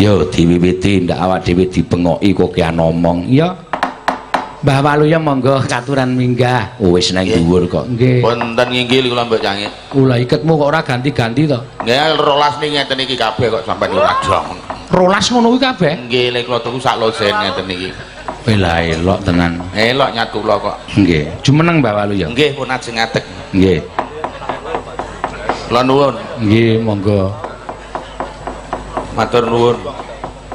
Yo diwiwiti ndak awak dhewe dibengoki kok ki ngomong. Ya. Mbah Waluya monggo katuran minggah. Oh wis nang dhuwur kok. Nggih. Wonten nginggil kula Mbok Cangik. Kula iketmu kok ora ganti-ganti to. Nggih 12 ning ngeten iki kabeh kok sampeyan ora dong. 12 ngono kuwi kabeh. Nggih lek kula tuku sak losen ngeten iki. Bela elok tenan. Elok nyatu kula kok. Nggih. Jumeneng Mbah Waluya. Nggih pun ajeng ngadeg. Nggih. Kula nuwun. Nggih, monggo. Matur nuwun.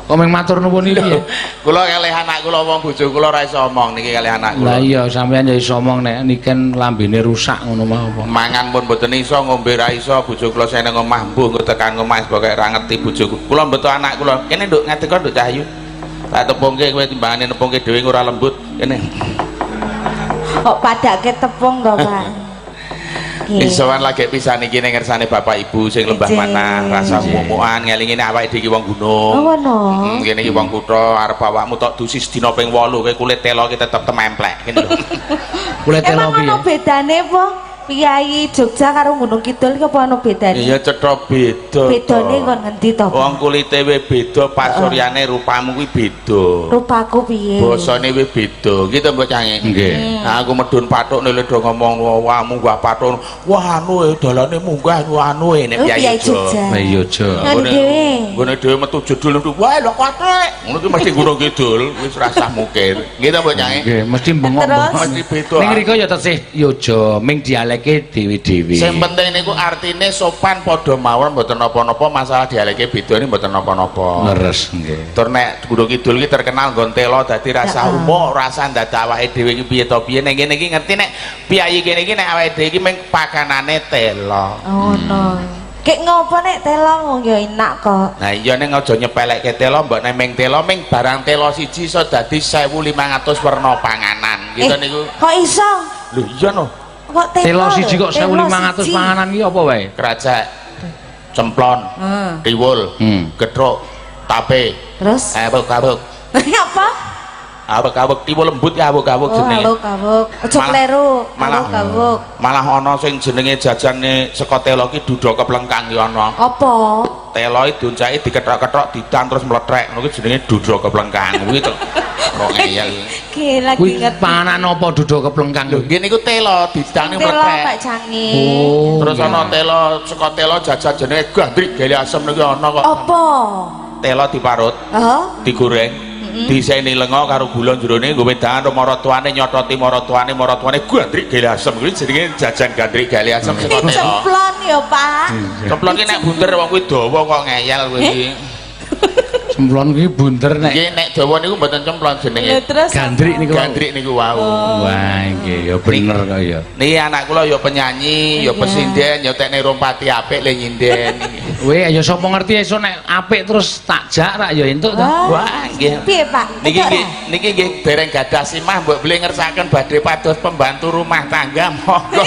Kok meng matur nuwun iki ya? Kula kalih anak kula wong bojo kula ora iso omong niki kalih anak kula. Lah iya sampean ya iso omong nek niken lambene rusak ngono mah apa. Mangan pun mboten iso, ngombe ra iso, bojo kula seneng omah mbuh engko tekan omah pokoke ra ngerti bojo kula mbeto anak kula. Kene nduk ngadeg kok nduk Cahyu. Tak tepungke kowe timbangane nepungke dhewe ora lembut. Kene. Kok padake tepung to, Pak? Isowan lagi pisan iki ning ngersane Bapak Ibu sing lembah manah rasa mumukan ngelingi awake dhewe iki wong gunung. Oh ngono. Kene iki wong kutha arep awakmu tok dusi sedina ping 8 kowe kulit telo ki tetep tememplek kene lho. Kulit telo piye? Emang ono bedane apa? Piyayi Jogja karo Gunung Kidul iki apa ono bedane? Iya cetha beda. Bedane kon ngendi to? Wong kulite we beda, pasuryane rupamu kuwi beda. Rupaku piye? Basane we beda. Gitu Mbok Cangik. Nggih. Aku medun pathuk nele do ngomong wamu gua pathuk. Wah anu dalane munggah anu nek Piyayi Jogja. Lah iya aja. Ngene dhewe metu jedul wah lho kotek. Ngono ki mesti Gunung Kidul wis rasah mukir. Gitu Mbok Cangik. Nggih, mesti bengok-bengok. Mesti beda. Ning riko ya tesih yo aja ming dialeke dhewe-dhewe. Sing penting niku artine sopan padha mawon mboten napa-napa, masalah dialeke beda niku mboten napa-napa. Leres nggih. Tur nek Gunung Kidul ki terkenal nggon telo dadi rasa umuk, rasa ndadak awake dhewe iki piye to piye. Nek kene iki ngerti nek piyayi kene iki nek awake dhewe iki mung pakanane telo. Oh no. Kek ngopo nek telo ya enak kok. Nah iya ning aja nyepelekke telo, mbok nek ming telo ming barang telo siji iso dadi 1500 werna panganan. Gitu niku. Kok iso? Lho iya no. Kok Telo siji kok 1500 panganan iki apa wae? Kerajak, cemplon, tiwul, gethuk, tape. Terus? Abuk-abuk. Apa? Abuk-abuk tiwul lembut ya abuk-abuk jenenge. Abuk-abuk. Aja kleru. Abuk-abuk. Malah ana sing jenenge jajane saka telo ki duda keplengkang ya ana. Apa? Telo iki doncake dikethok-kethok ditan terus meletrek. Ngono ki jenenge duda keplengkang. Kuwi to. Kok ngeyel. Ki lagi Kuwi ngerti. panganan apa duda keplengkang? Lho nggih niku telo didang Telo meletrek. Pak Cangik. Oh. Terus ana telo saka telo jajan jenenge gandrik gele asem niku ana kok. Apa? Telo diparut, Heeh. digoreng. Diseni lenga karo gula jerone nggo wedangan maratuane nyototi maratuane gandrik gele asem kuwi jenenge jajan gandrik gele asem saka telo. Cemplon ya, Pak. Cemplon ki nek bunder wong kuwi dawa kok ngeyel kuwi. Cemplon kuwi bunder nek. Nggih nek dawa niku mboten cemplon jenenge. Terus Gandrik niku. Gandrik niku wau. Wah, nggih ya bener kok ya. Niki anak kula ya penyanyi, ya pesinden, ya teknik rompati apik le nyinden. Kowe ya sapa ngerti esuk nek apik terus tak jak rak ya entuk to. Wah, nggih. piye, Pak? Niki nggih dereng gadah simah mbok beli ngersaken badhe pados pembantu rumah tangga monggo.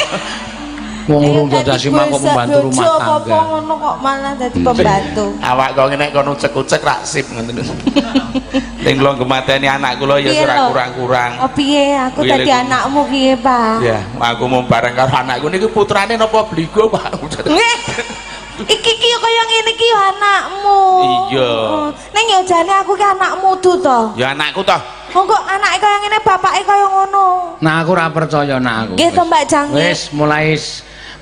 Wong urung dadah simah kok pembantu rumah tangga. Apa ngono kok malah dadi pembantu. Awak kok ngene kono ucek-ucek rak sip ngoten lho. Ning kula gemateni anak kula ya ora kurang-kurang. Oh piye aku Piye, dadi Lek? anakmu piye, Pak? Ya, aku mau bareng karo anakku niki putrane napa bligo, Pak? Nggih. Iki kaya ngene iki anakmu. Iya. Ning ya jane aku ki anakmu tuh to. Ya anakku toh. Monggo anake kaya ngene bapake kaya ngono. Nah aku ora percaya nak aku. Nggih to Mbak Cangik. Wis mulai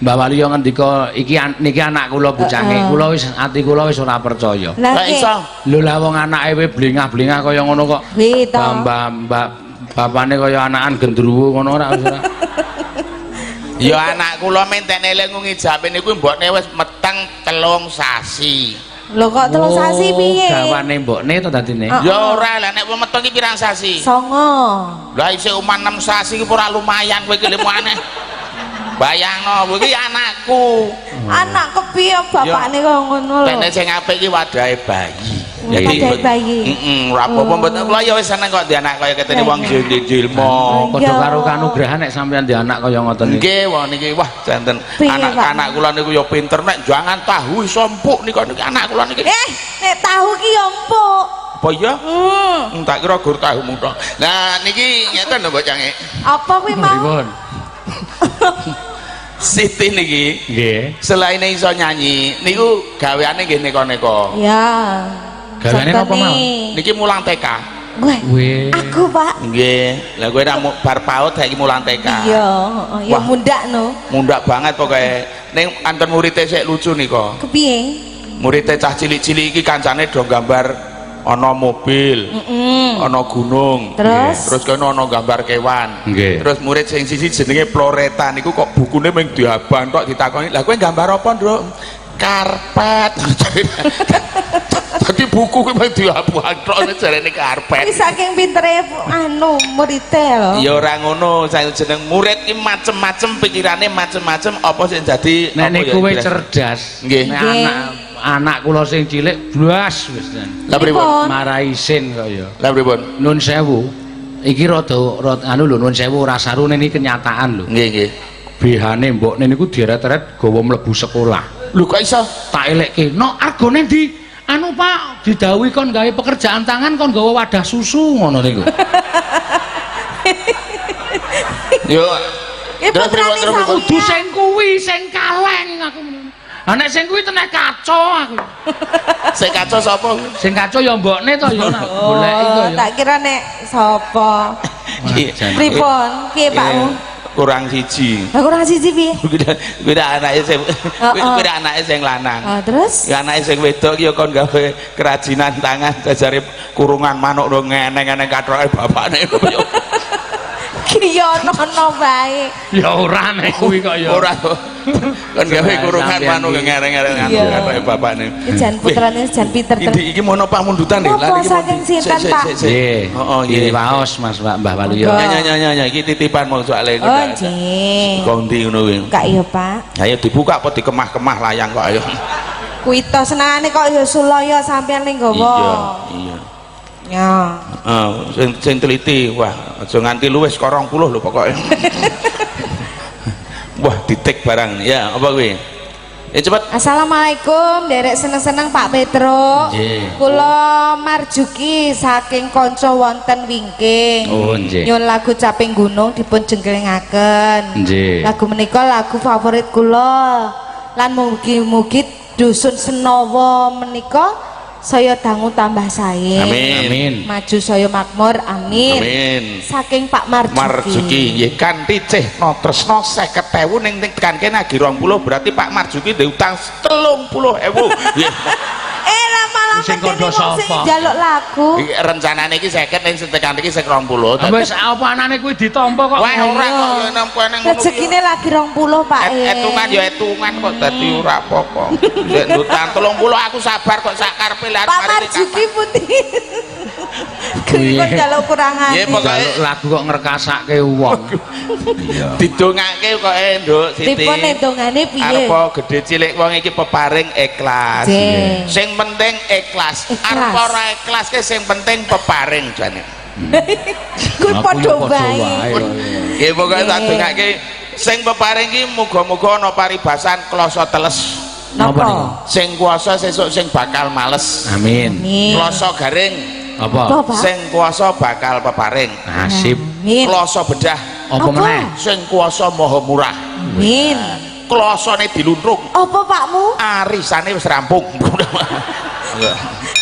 Mbak Waluya ngendika niki anak kula bocahke kula wis ati kula wis ora percaya. Lah iso. Lho lah wong anake we blingah-blingah kaya ngono kok. Piye to? Mbak bapane kaya anakan gendruwo ngono ora wis ora. Ya anak kula mentene eling ngijabe niku mbokne wis meteng 3 sasi. Lho kok 3 sasi piye? Gawane mbokne to dadine. Ya ora lah nek meteng iki pirang sasi? 9. Lah isih umah 6 sasi iki ora lumayan kowe iki lemu aneh. Bayangno kowe iki anakku. Anak kepiye bapakne kaya ngono lho. Tekne sing apik iki wadahe bayi. Wadahe bayi. Ora apa-apa mboten kula ya wis seneng kok di anak kaya ketene wong jilmo. Padha karo kanugrahan nek sampean di anak kaya ngoten iki. Nggih wong niki wah janten Piye, anak-anak kula niku ya pinter nek jangan tahu iso empuk niki anak kula niki. Nek tahu ki ya empuk. Apa ya? Tak kira gur tahu mutok. Nah niki ngeten lho Mbok Cangik. Apa kuwi mau? Pripun? Siti niki Nggih. selain iso nyanyi niku gaweane nggih neka-neka. Ya. Gaweane napa mau? Niki mulang TK. Weh. Aku, Pak. Nggih. Lah kowe rak bar PAUD saiki mulang TK. Iya, ya Wah. mundakno. Mundak banget pokoke. Ning anten muridé sik lucu nika. Kepiye? Muridé cah cilik-cilik iki kancane do gambar ana mobil, ana gunung. Terus kene ana gambar kewan. Nggih. Terus murid sing siji jenenge Floreta niku kok bukune mung diabang tok ditakoni. Lah kowe gambar apa, Nduk? Karpet. Dadi buku kuwi mung diabang tok jarene karpet. Iki saking pintere muridé lho. Ya ora ngono, saya jeneng murid ki macem-macem pikirane macem-macem apa sing dadi Nek apa niku ya kowe kira- cerdas. Nggih. Nek anak kula sing cilik blas wis. Lah pripun? Marai isin kaya. Lah pripun? Nun sewu. Iki rada anu lho nun sewu ora sarune niki kenyataan lho. Nggih, nggih. Bihane mbokne niku diret-eret gawa mlebu sekolah. Lho kok iso? Tak elekke, "No, argone ndi? Anu Pak, didhawuhi kon gawe pekerjaan tangan kon gawa wadah susu ngono niku." Yo. Terus pripun, terus pripun? Kudu sing kuwi sing kaleng aku. Ha nek sing kuwi tenek kaca aku. Sing kaca sapa? Sing kaca ya mbokne to ya nak goleki to ya. Tak kira nek sapa. Pripun? Piye Pakmu? Kurang siji. Lah kurang siji piye? Kuwi anake sing kuwi anake sing lanang. Oh, terus? Ya anake sing wedok ki ya kon gawe kerajinan tangan jajare kurungan manuk ro ngeneng-eneng kathoke bapakne. Ki yo ono bae. Ya ora nek kuwi kok ya. Ora to. Kon gawe kurungan Sampeyan manuk iki. ngeneng-eneng Iya. kathoke bapakne. Iki jan putrane jan pinter terus. Iki mono pamundutan lho. Apa saking sinten, Pak? Nggih. Oh, Nggih nggih. waos Mas Mbah Waluyo. Monggo. Nyanyi iki titipan mau soalé. Oh, nggih. Kondi ngono kuwi. Kak iya, Pak. Ayo dibuka apa dikemah-kemah layang kok ayo. Kuwi to senengane kok ya sulaya sampeyan ning Iya, nggawa. iya. Ya. Sing teliti, wah, aja nganti luwes 20 lho pokoke. Wah, ditik barang. Ya, apa kuwi? Cepet. Assalamualaikum, derek seneng-seneng Pak Petro. Nggih. Kula marjuki saking kanca wonten wingking. Oh, nggih. Nyun lagu Caping Gunung dipun jengkelingaken. Nggih. Lagu menika lagu favorit kula. Lan mugi-mugi dusun Senowo menika saya dangu tambah sae. Amin. Amin. Maju saya makmur, amin. Amin. Saking Pak Marjuki. Marjuki, nggih kanthi cehna tresna 50.000 ning tekan kene agi 20 berarti Pak Marjuki ndek utang 30.000. Nggih. Lah malah Sing medeni kondo wong sing sapa? njaluk lagu. Iki rencanane iki 50 ning tekan iki 20. Wis apa anane kuwi ditampa kok. Wah, ora kok ya nampa nang ngono. Rezekine lagi 20 Pak. Etungan ya etungan kok dadi ora apa-apa. Nek utang 30 aku sabar kok sak karepe lah Pak Marjuki putih. Kuwi kok njaluk kurangane. Nggih, pokoke Jaluk lagu kok ngerkasake wong. Iya. didongake kok Nduk Siti. Dipun endongane piye? Arepa gedhe cilik wong iki peparing ikhlas. Nggih. Sing penting ikhlas. Ikhlas. Arepa ora ikhlas ke sing penting peparing jane. Kuwi Aku padha ya padha wae. wae. Nggih pokoke tak Nggih. dongake sing peparing iki muga-muga ana paribasan kloso teles. Napa niku? Napa? Sing kuasa sesuk sing bakal males. Amin. Amin. Kloso garing Apa, Apa? Pak? sing kuasa bakal peparing. Nasib. Amin. Kloso bedah Apa Apa? meneh? sing kuasa maha murah. Amin. Klosone diluntrung. Apa Pakmu? Arisane wis rampung.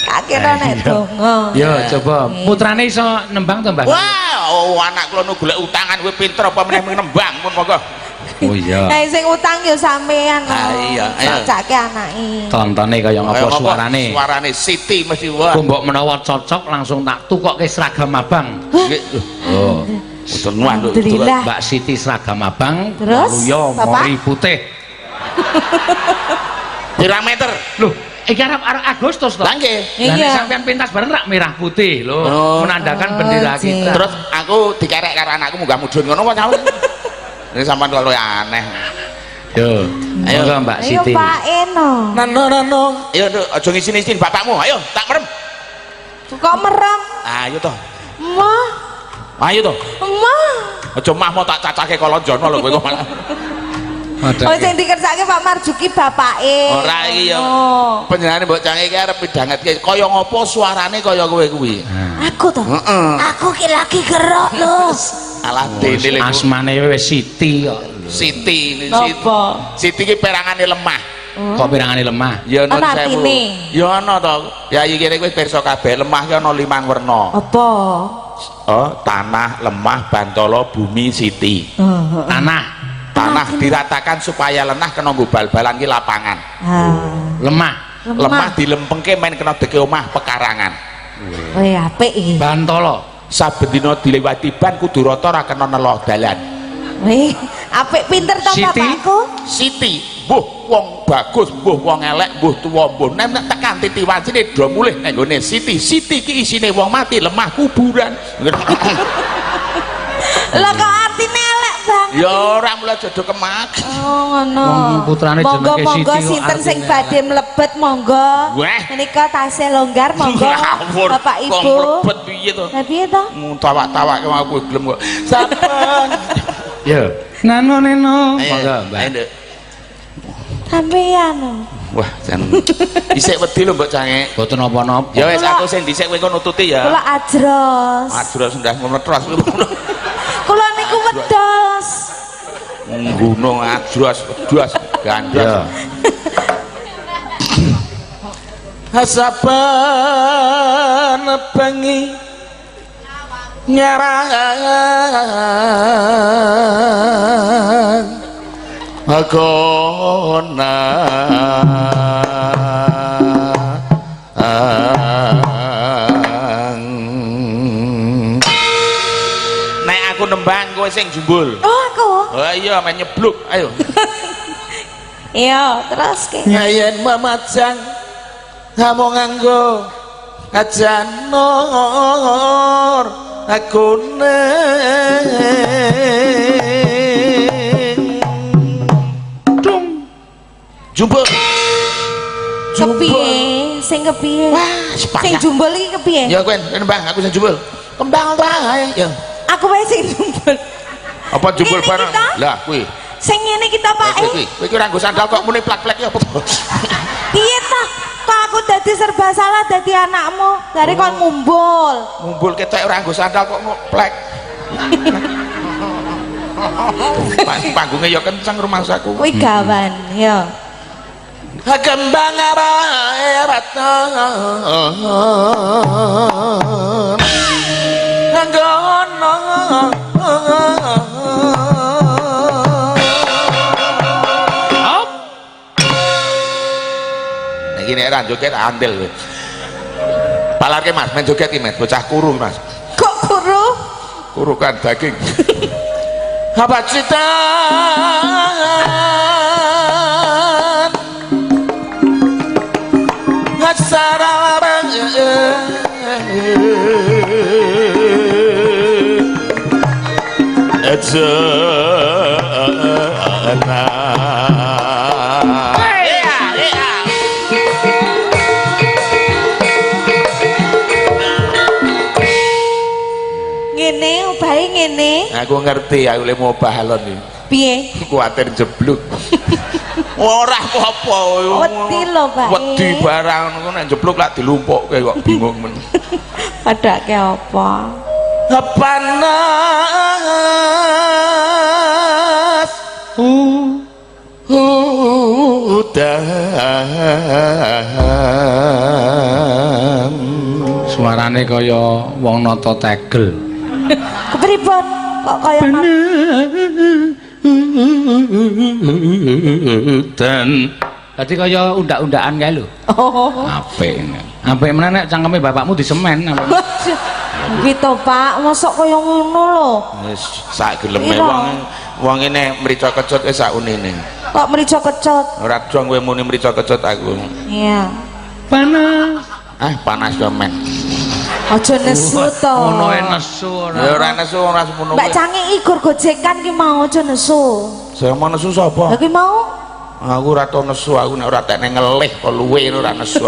Akhirnya nek donga. Yo coba putrane iso nembang to, Mbah? Wah, oh, anak kula nu golek utangan kowe pinter apa meneh nembang pun monggo. Oh iya. Nek sing utang ya sampean. Ah, iya, ayo. Cacake anake. Tontone kaya Ayo, ngapa ngapa? suarane? Suarane Siti mesti wah. Ku mbok menawa cocok langsung tak tukokke seragam abang. Nggih. Oh. Tenuan lho. Alhamdulillah. Mbak Siti seragam abang, Terus, Waluyo Bapak? mori putih. Pirang meter? Loh, iki arep Agustus to? Lah nggih. Lah nek Iya. sampean pentas bareng rak merah putih lho, Oh. menandakan Oh, bendera Cik. kita. Terus aku dikerek karo anakku munggah mudhun ngono apa tau? Ini sampean kok aneh. Yo, Ayo. ayo Mbak Ayo Siti. Pak Eno. Nano. Ayo Nduk, aja ngisin-isin bapakmu. Ayo, tak merem. Kok merem? Ayo toh. Mah, Ayo toh. mah. Aja mah mau tak cacake kolonjono lho kowe kok malah. Waduh. Oh sing dikersake Pak Marjuki bapake. Ora iki ya. Oh. Panjenengane mbok cange iki arep pidangetke kaya ngopo suarane kaya kowe kuwi. Aku to. Heeh. Aku ki lagi gerok lho. Alah dene lho. Asmane wis Siti kok. Siti, Napa? Siti ki perangane lemah. Kok pirangane lemah? Ya nun Ana sewu. artine. Ya ana to. Yayi kene kuwi pirsa kabeh lemah ki ana 5 werna. Apa? Oh, tanah, lemah, bantala, bumi, siti. Tanah diratakan supaya lenah kena nggo bal-balan ki lapangan. Lemah. Lemah dilempengke men kena deke omah pekarangan. Weh apik iki. Bantala. Saben dina dilewati ban kudu rata ora kena nelo dalan. Weh apik pinter to Siti? bapakku. Siti, mbuh wong bagus, mbuh wong elek, mbuh tuwa, mbuh nek tekan titiwancine do mulih nek nggone Siti. Siti ki isine wong mati, lemah kuburan. Lah kok artine elek banget. Ya ora mulai jodoh kemak. Oh ngono. Wong putrane jenenge Siti Monggo kok sinten sing artine badhe mlebet monggo. Weh. Menika tasih longgar monggo. Ya ampun, Bapak kok Ibu. mlebet piye to? Lah piye to? Tawak-tawak aku gelem kok. Sampun. Ya. Nano neno. Ayo, Monggo, Mbak. ayo, Nduk. Sampeyan. Wah, jan isik wedi lho Mbok Cangek. Boten napa-napa. Ya wis aku sing dhisik kowe kok nututi ya. Kula ajros. Adros ndah metros. Kula niku wedhos. Gunung adros, wedhos, gandros. Ya. Hasaban bengi nyarang agona nek aku nembang kowe sing jumbul. Oh aku. Oh iya men nyebluk ayo. Iya, terus ke. Yen mamajang kamu nganggo ajan nur aku dung jumbul Kepiye? Sing kepiye? Sing jumbul iki kepiye? ya kowe nembang aku sing jumbul kembang wae ya Aku wae sing jumbul. apa jumbul Ngene bareng kita? lah kuwi Sing ngene kita Pak. kowe iki ora nggo sandal kok muni plak-plak ya apa Piye ta? Kok aku dadi serba salah dadi anakmu? Dari kon ngumbul. ngumpul ketek ora nggo sandal kok plek panggungnya ya kenceng rumah saku Kuwi gawan, ya. kembang raton nggono iki nek ra joget andel kowe palarke Mas men joget iki Mas bocah kuru Mas Kok kuru? kurukan daging apa citan ngasarabang Ngene, ubahe ngene. aku ngerti aku le mau balon iki Piye? kuatir jebluk ora apa-apa Wedi lho, Pak. wedi barang ngono nek jebluk lak dilumpukke kok bingung men Padake apa? panas udan Suarane kaya wong nata tegel. Kepripun? Kok kaya Dan dadi kaya undak-undakan kae lho. Oh. Apik. Apik meneh nek cangkeme bapakmu disemen. Gitu, Pak. Mosok kaya ngono lho. wis sak geleme Ira. wong ngene mrica kecut wis sak unine Kok merica kecut? ora dong kowe muni mrica kecut aku Iya. Panas. panas yo men Aja nesu to. Ono nesu ora. ya ora nesu ora semono Mbak Cangi Igor gojekan ki mau aja nesu. saya mau nesu sapa Lah ki mau aku ora tau nesu aku nek ora tekne ngelih kok luwe ora nesu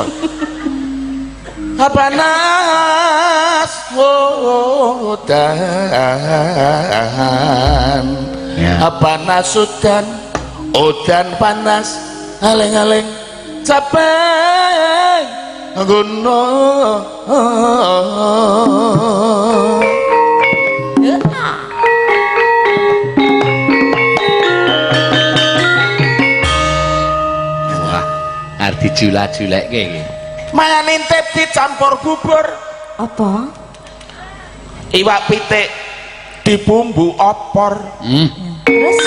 panas udan panas udan panas aleng-aleng capek gunung Wah, dijulak-julekke iki. Mangan intip dicampur bubur. Apa? Iwak pitik dibumbu opor. Terus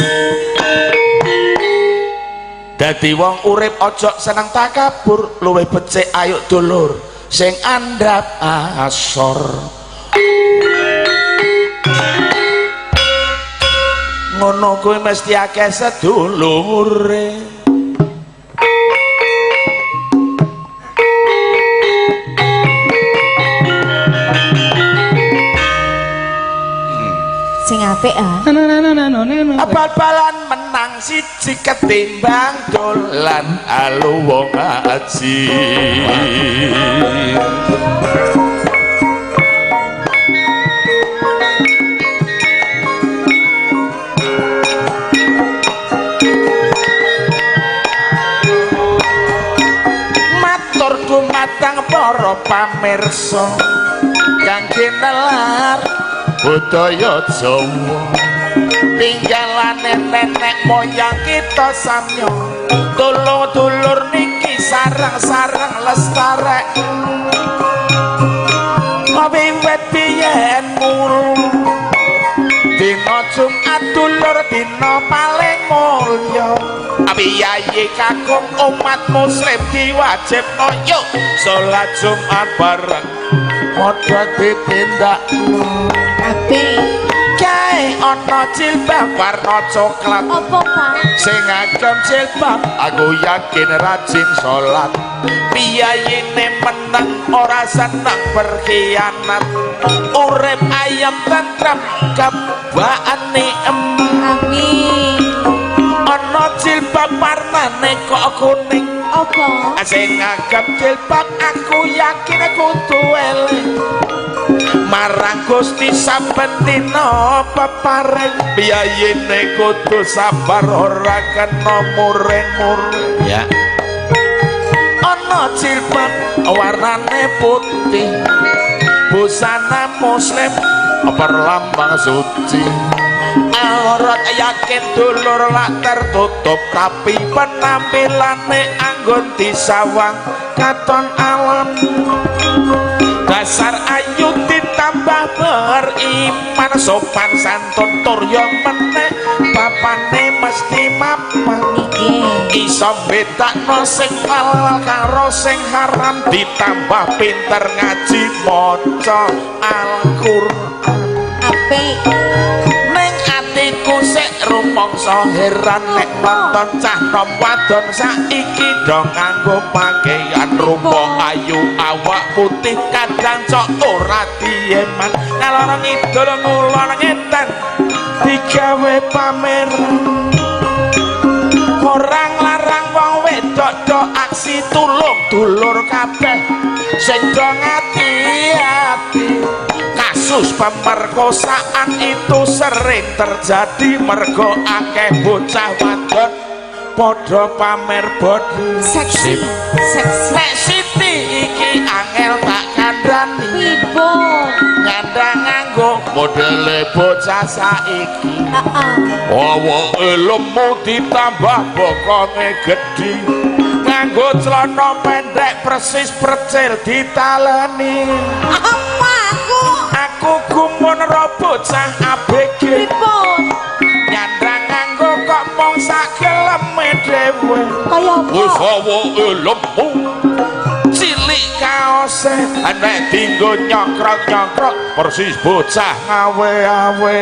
Dadi wong urip ojo seneng takabur, luwih becik ayo dulur sing andhap asor. Ngono kuwi mesti akeh sedulure. sing apik ah. Bal-balan menang siji ketimbang dolan alu wong aji. Matur dumateng para pamirsa kangge nelar budaya Jawa. Tinggalane nenek moyang kita samya, tulung-dulur niki sareng-sareng lestarek. Wiwit biyen mulu dina Jumat dulur dina paling mulya. Piyayi kakung umat muslim diwajibno yuk salat Jumat bareng padha ditindak. Apik. Kae ana jilbab warna coklat. Apa, Pak? Sing agem jilbab aku yakin rajin salat. Piyayine meneng ora seneng berkhianat. Urip ayam tentrem kebaane Amin. ana jilbab warnane kok kuning. Apa? Sing agem jilbab aku yakin kudu eling marang Gusti saben dina peparing. Piyayine kudu sabar ora kena muring-muring. Ya. Ana jilbab warnane putih, busana muslim perlambang suci. Aurat yakin dulur lak tertutup tapi penampilane anggon disawang katon alam. Dasar ayu ditambah beriman, sopan santun tur yo meneh bapane mesti mapan. Iso bedakno sing halal karo sing haram, ditambah pinter ngaji maca Al-Qur'an. Apik. Ning atiku sik rumangsa heran nek nonton cah nom wadon saiki do nganggo pakaian rupa ayu awak putih kadang cok ora dieman. Kaloro ngidul ngulon ngetan digawe pameran. Orang larang wong wedok do aksi tulung dulur kabeh sing do ngati-ati. Kasus pemerkosaan itu sering terjadi mergo akeh bocah wadon padha pamer body Seksi. Seksi. nek Siti iki angel tak kandhani Pripun? ngandhang nganggo modele bocah saiki. Heeh. Awake lemu ditambah bokonge gedhi, nganggo celana pendek persis percil ditaleni. Aku gumun ro bocah ABG, Pripun? nyandang nganggo kok mung sakeleme dhewe. Kaya apa? Wis awake lemu cilik kaose nek dinggo nyongkrok-nyongkrok persis bocah ngawe-awe.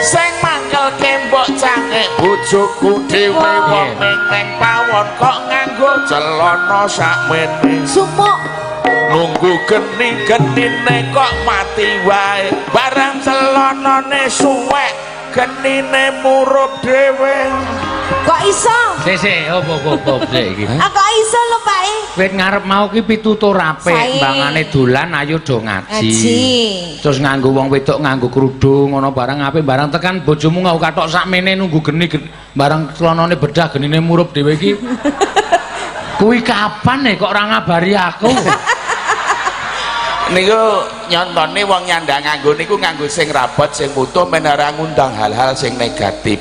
Sing mangkel kembok cangek bojoku dhewe wong ning pawon kok nganggo celana sakmene. Sumuk. Nunggu geni-genine kok mati wae, barang celanane suwek genine murup dhewe. Kok iso? Sik, opo sik iki. Kok iso lho, Pak? Wit ngarep mau ki pitutur apik, Sae. mbangane dolan ayo do ngaji. Ngaji. Terus nganggo wong wedok nganggo kerudung ngono barang apik, barang tekan bojomu ngau katok sakmene nunggu geni barang celanane bedah genine murup dhewe iki. Kuwi kapan kok ora ngabari aku? Niku nyontone wong nyandang nganggo niku nganggo sing rapet sing utuh men ora ngundang hal-hal sing negatif.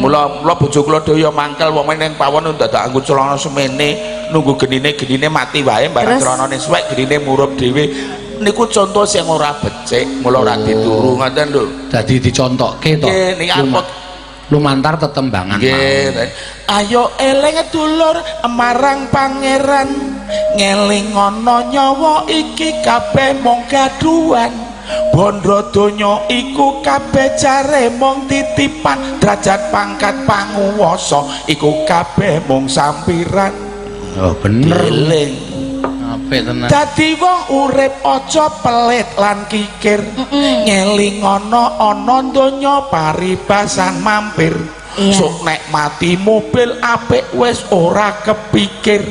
Mula bojo kula dhewe ya mangkel wong ning pawon dadak anggo celana semene nunggu genine mati wae barang celanane suwek genine murup dhewe. Niku contoh sing ora becik, mula ora dituru ngoten lho. Dadi dicontokke to. Nggih, niki alpot lumantar tetembangan. Nggih. Ayo eling dulur marang pangeran, ngeling ana nyawa iki kabeh mung gaduhan. Bondo donya iku kabeh jare mung titipan, derajat pangkat panguwasa iku kabeh mung sampiran. Oh bener. Eling. Apik tenan. Dadi wong urip aja pelit lan kikir. Ngeling ana donya paribasan mampir. Sok nek mati mobil apik wis ora kepikir.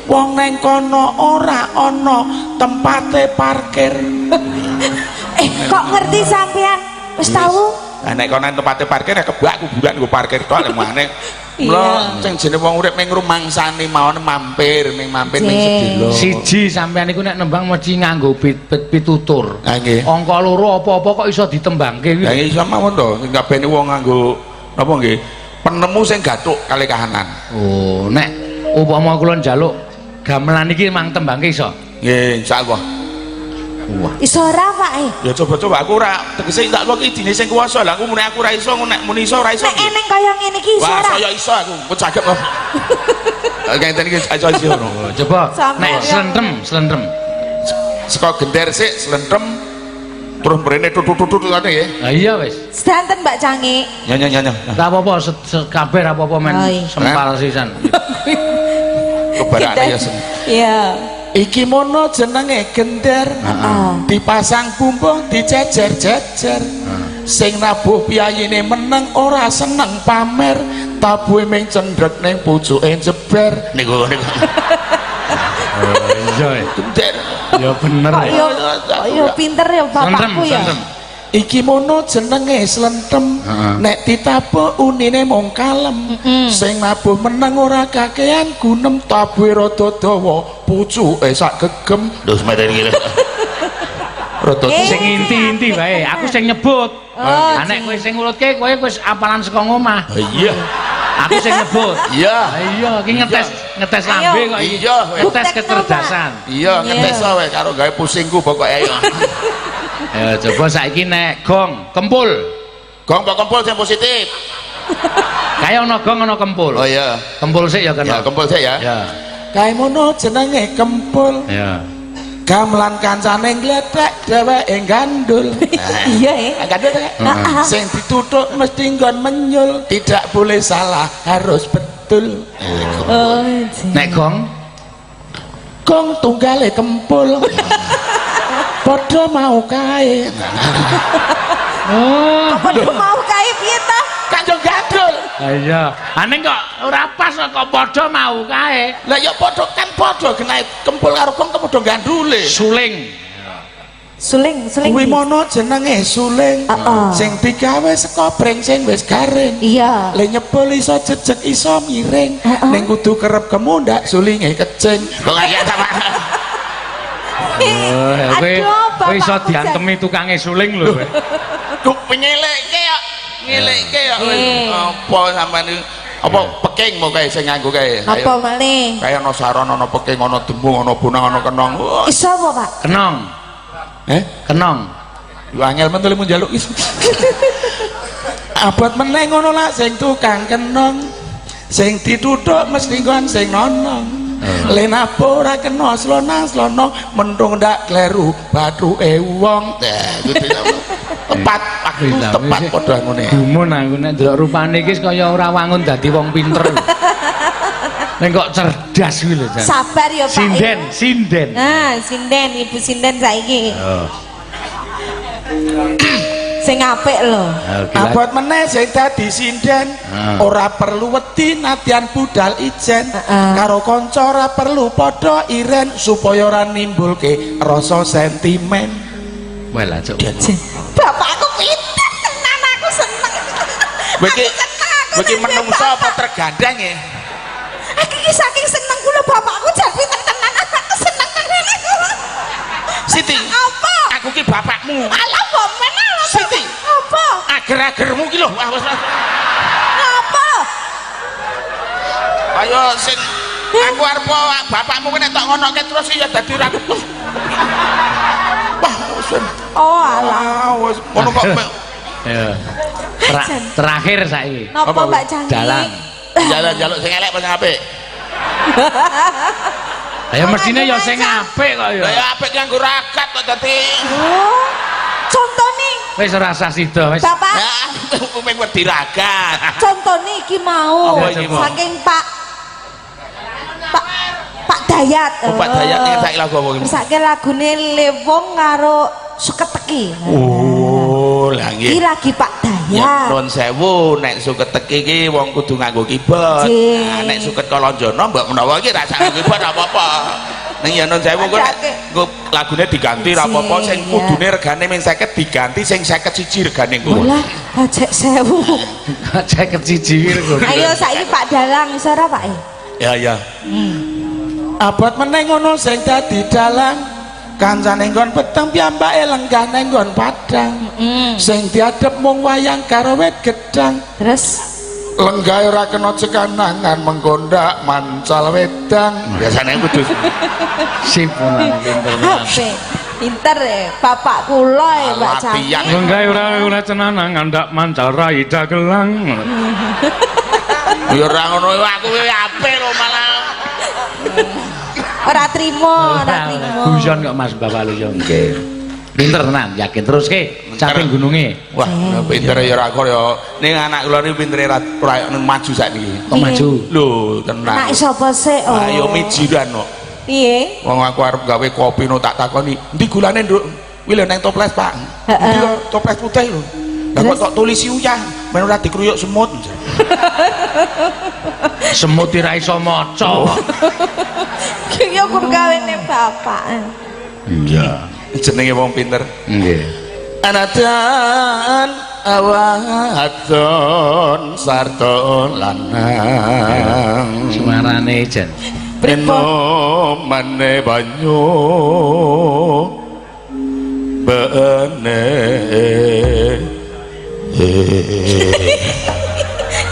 Wong neng kono ora ana tempate parkir. Kok ngerti sampean? Wis tahu? Lah nek kono tempate parkir ya kebak kuburan nggo parkir tok lemane. Mula sing jenenge wong urip ning rumangsane mawon mampir ning sedilo. Siji sampean iku nek nembang mesti nganggo pitutur. Ha nggih. Angka loro apa-apa kok iso ditembangke kuwi. Lah iso mawon to, kabehane wong nganggo napa nggih? Penemu sing gathuk kalih kahanan. Oh, nek upama kula njaluk gamelan iki mang tembangke iso. Nggih, insyaallah. Wah. Iso ora, Pak? Ya coba-coba aku ora tegese tak kok idine sing kuwasa. Lah aku muni aku ora iso, nek muni iso ora iso. Nek eneng kaya ngene iki iso Wah, ora? saya iso aku. Kok saged kok. Ngeten iki aja iso ngono. Coba Sampeyan. nek slendrem. Saka gender sik slendrem terus mrene tutut-tutut ngene ya. Lah iya wis. Sedanten Mbak Cangi. Nyanyi. Ora apa-apa kabeh ora apa-apa men Oh, iya. sempal sisan. Kebarane ya sen. Iya. Iki mono jenenge gender. Dipasang bumbung dijejer-jejer. Sing nabuh piyayine meneng ora seneng pamer, tabuhe ming cendrek ning pucuke jeber. Niku. Iya. Gender. Ya bener. Ya pinter ya bapakku ya. Iki mono jenenge slentem. Nek ditabuh unine mung kalem. Sing nabuh meneng ora kakean gunem, tabuhe rada dawa, pucuke sak gegem. Lho semeten iki. Rada Sing inti-inti wae, aku sing nyebut. Nek kowe sing ngurutke kowe wis apalan saka omah. iya. Aku sing nyebut. Iya. Iya, iki ngetes lambe kok iki. Iya, Ngetes kecerdasan. iya ngetes wae karo gawe pusingku pokoke ayo. Ya coba saiki nek gong, kempul. Gong apa kempul sing positif? Kaya ana gong ana kempul. Oh iya. Kempul sik ya kan. Ya kempul sik ya. Ya. Kae mono jenenge kempul. Ya. Gamelan kancane ngledek dheweke gandul. Iya Gandul ta? Sing dituthuk mesti nggon menyul, tidak boleh salah, harus betul. Nek gong, Gong tunggale kempul. Padha mau kae. oh, Padha mau kae piye ta? Kanjeng gandul. iya. Aning kok ora pas kok padha mau kae. Lah ya padha kan padha genahe kempul karo gong padha gandule. Suling. Suling. Kuwi mono jenenge suling. Sing digawe saka brengsing wis garing. Iya. Le nyebul iso jejeg iso miring. Ning kudu kerep kemundak sulinge kecing. Kok kaya apa? Kowe iso diantemi tukange suling lho. Kok penyelekke ya. Ngelekke ya. Apa sampean apa peking mau kae sing nganggo kae. Apa malih? Kaya ana saron ana peking ana dembung ana bonang ana kenong. Iso apa, Pak? Kenong. Kenong. Yo angel men tole mun njaluk iso. Abot meneh ngono lah sing tukang kenong. Sing dituthuk mesti kon sing nonong. Len apa ora kena slona mentung ndak kleru bathuke wong. Tepat waktu tepat padha ngene. Gumun aku nek ndelok rupane iki kaya ora wangun dadi wong pinter. Nek kok cerdas kuwi lho, Jan. Sabar ya, Pak. Sinden. Nah, sinden, Ibu sinden saiki. Oh. Sing apik lho. Abot meneh sing dadi sinden ora perlu wedi nadyan budal ijen karo kanca ora perlu padha iren supaya ora nimbulke rasa sentimen. Well, cuk. Bapakku pinter tenan aku seneng. Bagi menungso apa tergandeng ya? Aku iki saking seneng kula bapakku jan pinter tenan aku seneng tenan. Siti. Apa? Aku ki bapakmu. Alah kok meneh lho. Siti. Apa? Ager-agermu ki lho. Apa? Ayo sing aku arep bapakmu nek tok ngonoke terus ya dadi ra ketus. Wah, wis. Oh alah. Wis ngono kok. Ya. Terakhir saiki. Napa Mbak Jangi? Dalan. Jalan-jaluk sing elek apa sing apik? Ya mestine ya sing apik kok ya. Ya apik nganggo rakat kok dadi. Oh. Contone Wis ora usah sida wis. Bapak, Ya, umeng wedi rakat. contone iki mau Apa iki, Mbak? saking Pak Dayat. Pak Dayak ngetak lagu apa iki? Mesake lagune Lewong karo Suketeki. Oh, lah nggih. Iki lagi Pak Ya Dayat. nuwun sewu, nek suket teki iki wong kudu nganggo keyboard. Nggih. Nah, nek suket kalonjono mbok menawa iki ra sak nganggo keyboard apa-apa. Ning ya nuwun sewu kok nek engko lagune diganti ra apa-apa sing Iya. kudune regane ming 50 diganti sing 51 regane engko. Lah, bajek sewu. Cek siji kok. Ayo saiki Pak Dalang iso ora Pak? Ya ya. Abot meneh ngono sing dadi dalang. Kancane nggon peteng piyambake lenggah ning nggon padang. Sing diadep mung wayang karo wit gedang. Terus Lenggah ora kena cekanangan menggondak mancal wedang. Biasane kudu Sip pinter. HP. Pinter ya, bapak kula ya Mbak Jangi. latihan. Enggak ora cenanang ndak mancal rai dagelang. Ya ora ngono aku apik lho malah. Ora trimo, ora trimo. Guyon kok Mas Bapak lu yo. Nggih. Pinter tenan, yakin terus ke caping gununge. Wah, pinter ya ora kok ya. Ning anak kula niku pintere ra maju sakniki. Kok maju. Lho, tenan. Anak sapa sih? Oh. Ayo mijiran kok. Piye? Wong aku arep gawe kopi no tak takoni, "Endi gulane, Nduk?" Kuwi lho nang toples, Pak. Endi lho toples putih lho. Lah kok tok tulisi uyah, men ora dikruyuk semut. Semut ora iso maca. Ki yo kur gawene bapak. Iya. Jenenge wong pinter. Nggih. Anatan awadon sarta lanang. Suarane jan. Eno mane banyu bene.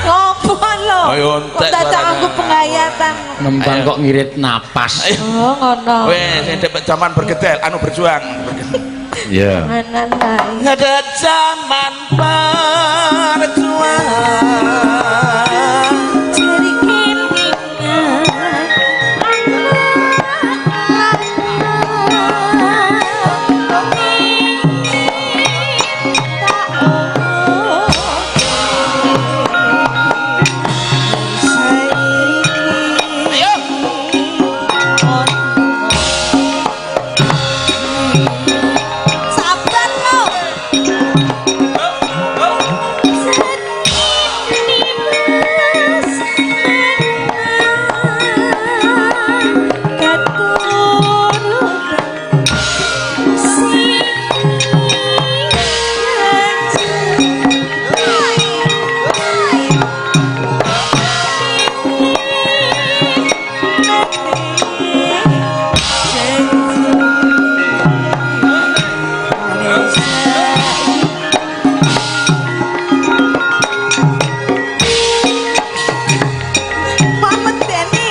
Ngopo lho? Ayo entek Kok dadak suaranya. aku penghayatan. Nembang kok ngirit napas. Oh, ngono. Wes sing zaman bergedel anu berjuang. Iya. Anana. Ada zaman berjuang. Ciri kelingan. Ayo. Sabar lo. Mamet Deni.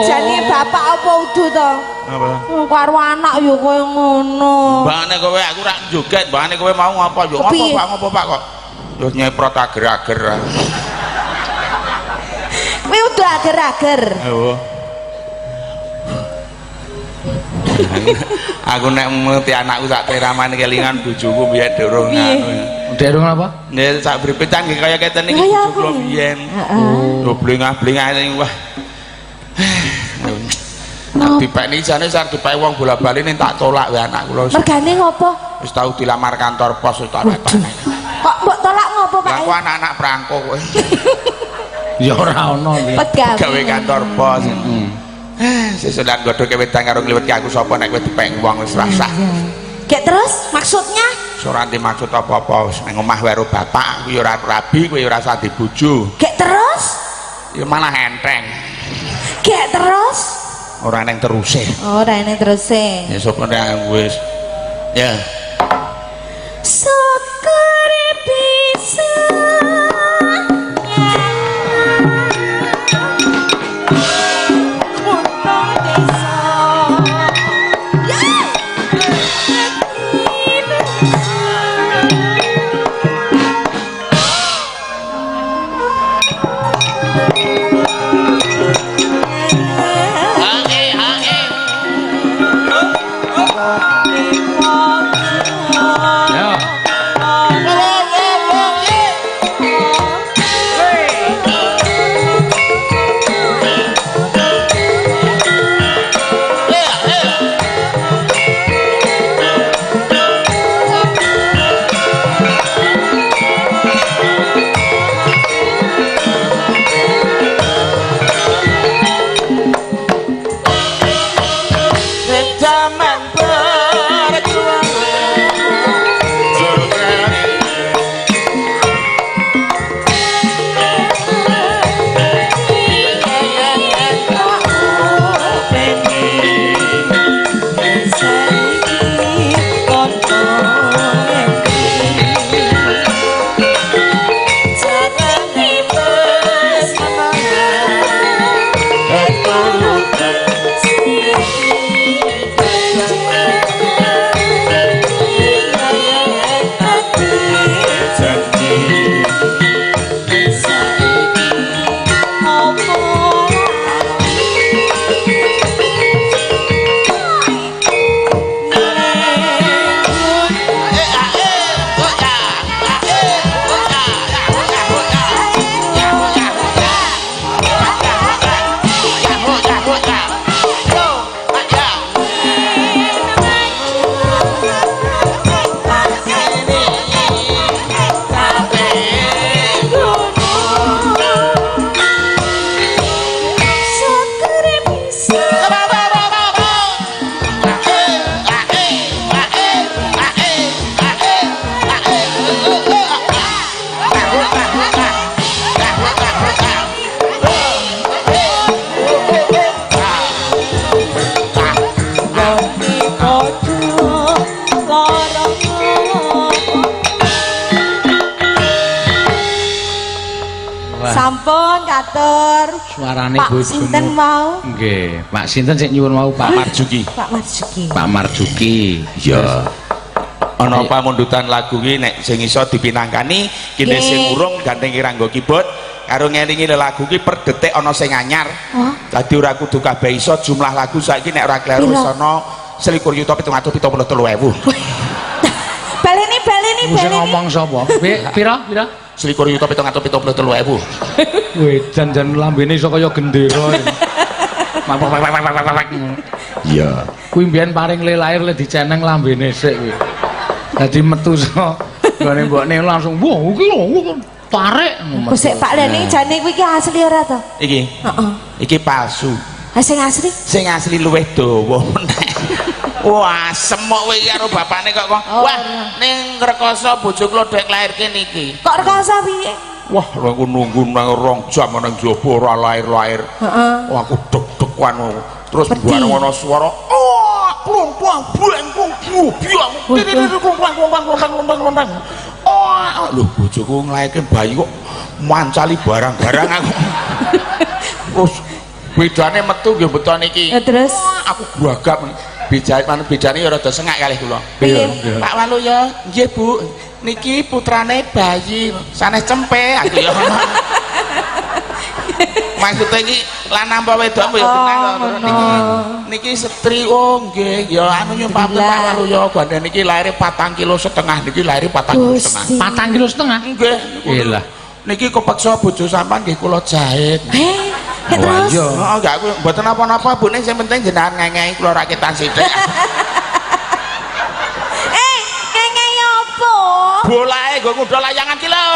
Jane bapak apa udu to? Apa? Karo anak yo koyo ngono. Mbakne kowe aku rak joget, mbakne kowe mau ngapa yo? Ngopo Kepiye? Pak, ngopo Pak kok? Yo nyeprot ager-ager. Kowe udah ager-ager. Ayo. Aku nek ngerti anakku sak teramane kelingan bojoku biyen durung Piye? anu. Derung apa? Nggih sak bripetan nggih kaya keten iki Kaya bojoku apa? biyen. Heeh. Lho blengah-blengah sing wah. Nop. Dipek niki jane sar dipek wong bola-bali ning tak tolak wae anak kula. Mergane ngopo? Wis tau dilamar kantor pos wis tak retene. Kok mbok tolak ngopo, Pak? Lah anak-anak prangko kowe. Ya ora ono iki. Pegawe. Gawe kantor pos. Sesudah godhoke wedang karo ngliwetke aku sapa nek kowe dipek wong wis rasah. Gek terus maksudnya? Ora ngerti maksud apa-apa wis nang omah wae karo bapak kuwi ora rabi kowe ora usah dibojo. Gek terus? Ya malah enteng. Gek terus? Ora neng teruse. Oh, ora ini terus e. Ya sapa nang wis. Ya. Syukur bisa Sampun katur. Suarane Pak bojomu. sinten mau? Nggih, Pak sinten sing nyuwun mau Pak Marjuki. Pak Marjuki. Pak Marjuki. Ya. Ana pamundutan lagu ki nek sing iso dipinangkani kene Nggih. sing urung gandeng kiranggo keyboard karo ngelingi lagu ki per detik ana sing anyar. Oh. Dadi ora kudu kabeh iso jumlah lagu saiki nek ora kleru Pira? wis ana 21.773.000. Baleni Mesti ngomong sapa? Pira? 21.773.000. Weh, jan-jan lambene iso kaya gendera. Iya. Kuwi mbiyen paring le lahir le diceneng lambene sik kuwi. Dadi metu saka gone mbokne langsung wah iki lho tarik. Kok sik Pak Leni jane kuwi iki asli ora to? Iki. Heeh. Iki palsu. Ha sing asli? Sing asli luwih dawa. Wah, semok kowe karo bapakne kok. Oh, Wah, ning Rekoso bojo kula dek lairke niki. Kok rekoso piye? Wah, aku nunggu nang 2 jam nang jaba ora lair-lair. Heeh. Wah, aku deg-degan. Terus Wedi. bareng ana swara, "Oh, plumpang, blengkung, biang." Lompang. Oh, lho bojoku nglairke bayi kok mancali barang-barang aku. Terus bedane metu nggih beton iki. Ya terus Aku gagap bedane ya rada sengak kalih kula. piye? Pak Walu ya, nggih Bu, niki putrane bayi sanes cempe aku ya. Maksudnya iki lanang apa wedok apa ya tenang to. Niki setri oh nggih ya anu nyumpaken Pak Walu ya bandane niki laire 4,5 kilo niki laire 4,5 kilo. 4,5 kilo. Nggih. Iyalah. Niki kepeksa bojo sampean nggih kula jahit. Wah iya. Heeh, enggak aku mboten apa-apa, Bu, ning sing penting jenengan ngengei kula rakitan sithik. Ngengei apa? Bolae nggo ngudol layangan ki lho.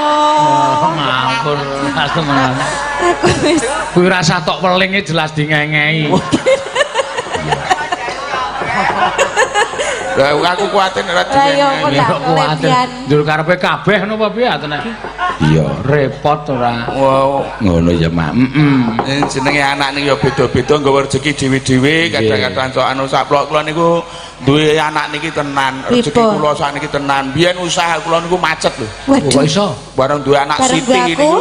Oh, ngampun. Langsung ngono. Aku wis Kuwi rasa tok welinge jelas dingengei. Lah aku kuatir nek Lah iya kok dingengei. tak Kuwatir. kelebihan. Njur karepe kabeh napa piye atene? Iya, repot ora. Wow. Ngono ya, Mak. Jenenge anak niki ya beda-beda nggawa rezeki dhewe-dhewe, kadang-kadang sok anu saplok kula niku duwe anak niki tenan, rezeki Pripun? kula sakniki tenan. Biyen usaha kula niku macet lho. Kok Waduh. iso? Bareng duwe anak Bareng Siti duwe aku? niku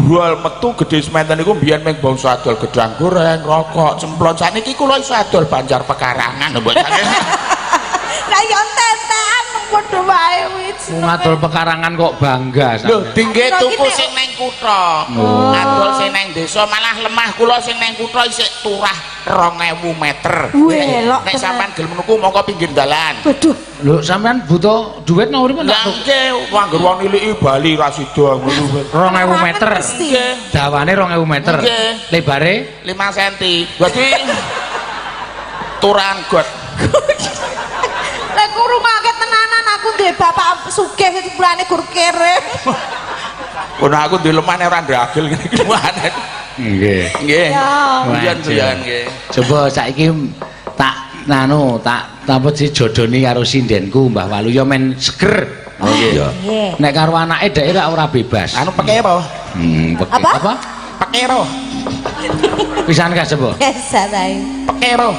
brol metu gede sementen niku biyen mung bangsa adol gedang goreng, rokok, cemplon. Sakniki kula iso adol Banjar Pekarangan lho mbok sakniki. Lah yo tetean padha wae wis. Wong adol pekarangan kok bangga Lho, sampean. tingge Kira tuku iki sing nang kutha. Oh. Adol sing nang desa malah lemah kula sing nang kutha isih turah 2000 meter. Welok Nek tenan. sampean gelem nuku mongko pinggir dalan. Waduh. Lho sampean butuh duit nang urip Lah tak? nggih, wangger wong niliki Bali ra sida ngono. 2000 meter. Mesti. Dawane 2000 meter. Nggih. Lebare 5 cm. Berarti turang got. Lek kurungake tenanan aku duwe bapak sugih sepulane gur kere. Ono aku duwe lemah nek ora ndagel ngene iki mana. nggih. Nggih. Ya. Biyen nggih. Coba saiki tak apa sih jodoni karo sindenku Mbah Walu ya men seger. Nggih. Nggih. Nek karo anake dhek ora bebas. Anu pekero. Apa? Apa? Pekero. Pisan kas coba. Biasa ae. Pekero.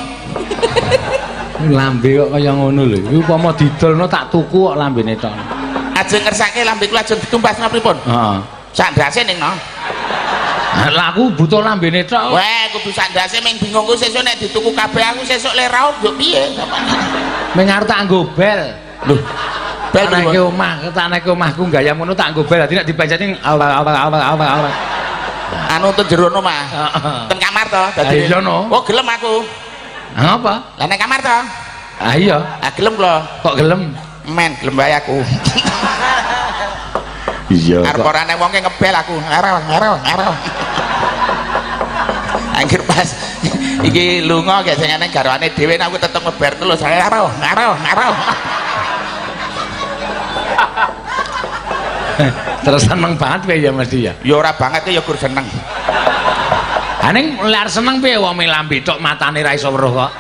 Lambe kok kaya ngono lho. Iku upama didolno tak tuku kok lambene tok. Ajeng ngersake lambe kula ajeng ditumbas napa pripun? Heeh. Sak ndase ning no. Lah aku butuh lambene tok. Weh, kudu sak ndase ming bingung ku sesuk nek dituku kabeh aku sesuk le raut yo piye? Ming arep tak nggo bel. Lho. Bel Tanake pripun? omah, tanake omahku gaya ngono tak nggo bel. Dadi nek dipenceti awal. Anu ten jero omah. Heeh. Ten kamar to Ah, iya, no. Oh, gelem aku. Apa? Lah nek kamar to? Ah iya, Ah gelem kula. kok gelem? Men gelem wae aku. Iya. Arep ora nek wong ngebel aku. Ngarel. Anggir pas iki lunga gek sing nang garwane dhewe aku tetep ngeber terus. Ngarel. Terus seneng banget kowe ya mesti ya. Ya ora banget ya gur seneng. Aning lar seneng piye wong lambe tok matane ra iso weruh kok.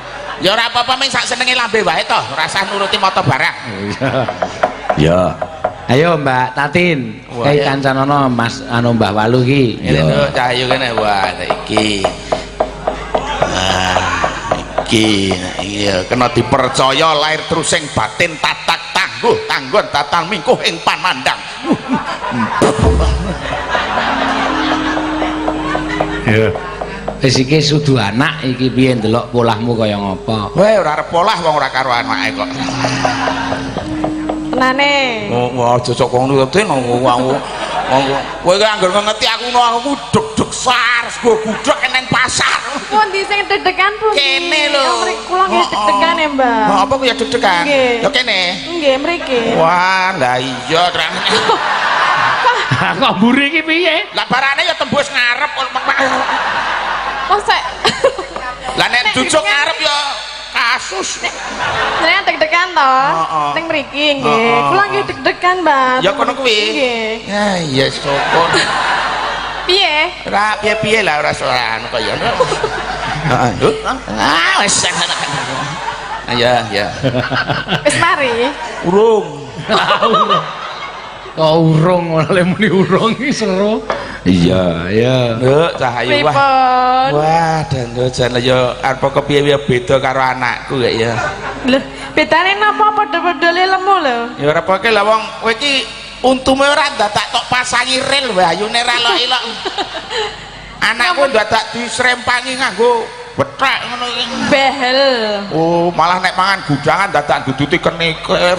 Ya ora apa-apa ming sak senenge lambe wae to, rasah nuruti mata barang. Ya. Ayo Mbak Tatin, Wah, kayak ya. kancanono Mas anu Mbah Walu ki. Ngene lho cahayu kene wah nek iki. Iya kena dipercaya lahir terus sing batin tatak tanggon tatang mingkuh ing panandang. Ya. Wis iki sudu anak iki piye ndelok polahmu kaya ngopo? Weh ora arep polah wong ora karo anake kok. Tenane. Wah aja sok ngono ten wong. Kowe ki anggere ngerti aku aku deg-deg sar go gudhek nang pasar. Pundi sing deg-degan pundi? Kene lho. Mriki kula nggih deg-degan ya, Mbak. Lah apa ku ya deg-degan? Nggih. Ya kene. Nggih, mriki. Wah, lah iya terang. Kok mburi iki piye? Lah barane ya tembus ngarep. Mosek. Lah nek jujuk ngarep ya kasus. Jenengan deg-degan to? Heeh. Ning mriki nggih. Heeh. Kula nggih deg-degan, Mbak. Ya kono kuwi. Nggih. Ya iya sopon. Piye? Ora piye-piye lah ora soal anu kaya ngono. Heeh. Ah wis sana. Ya. Wis mari. Urung. Kok urung oleh muni urung iki seru. Iya, iya. Nduk cahayu wah. Pripun? Wah, dan jan ya arep kepiye beda karo anakku kok ya. Lho, bedane napa padha-padha lemu lho? Ya ora apa-apa lah wong kowe iki untume ora dadak tok pasangi ril wae ayune ra elok-elok. Anakku dadak disrempangi nganggo bethek ngono iki. Behel. Oh, malah nek mangan gudangan dadak duduti kenikir.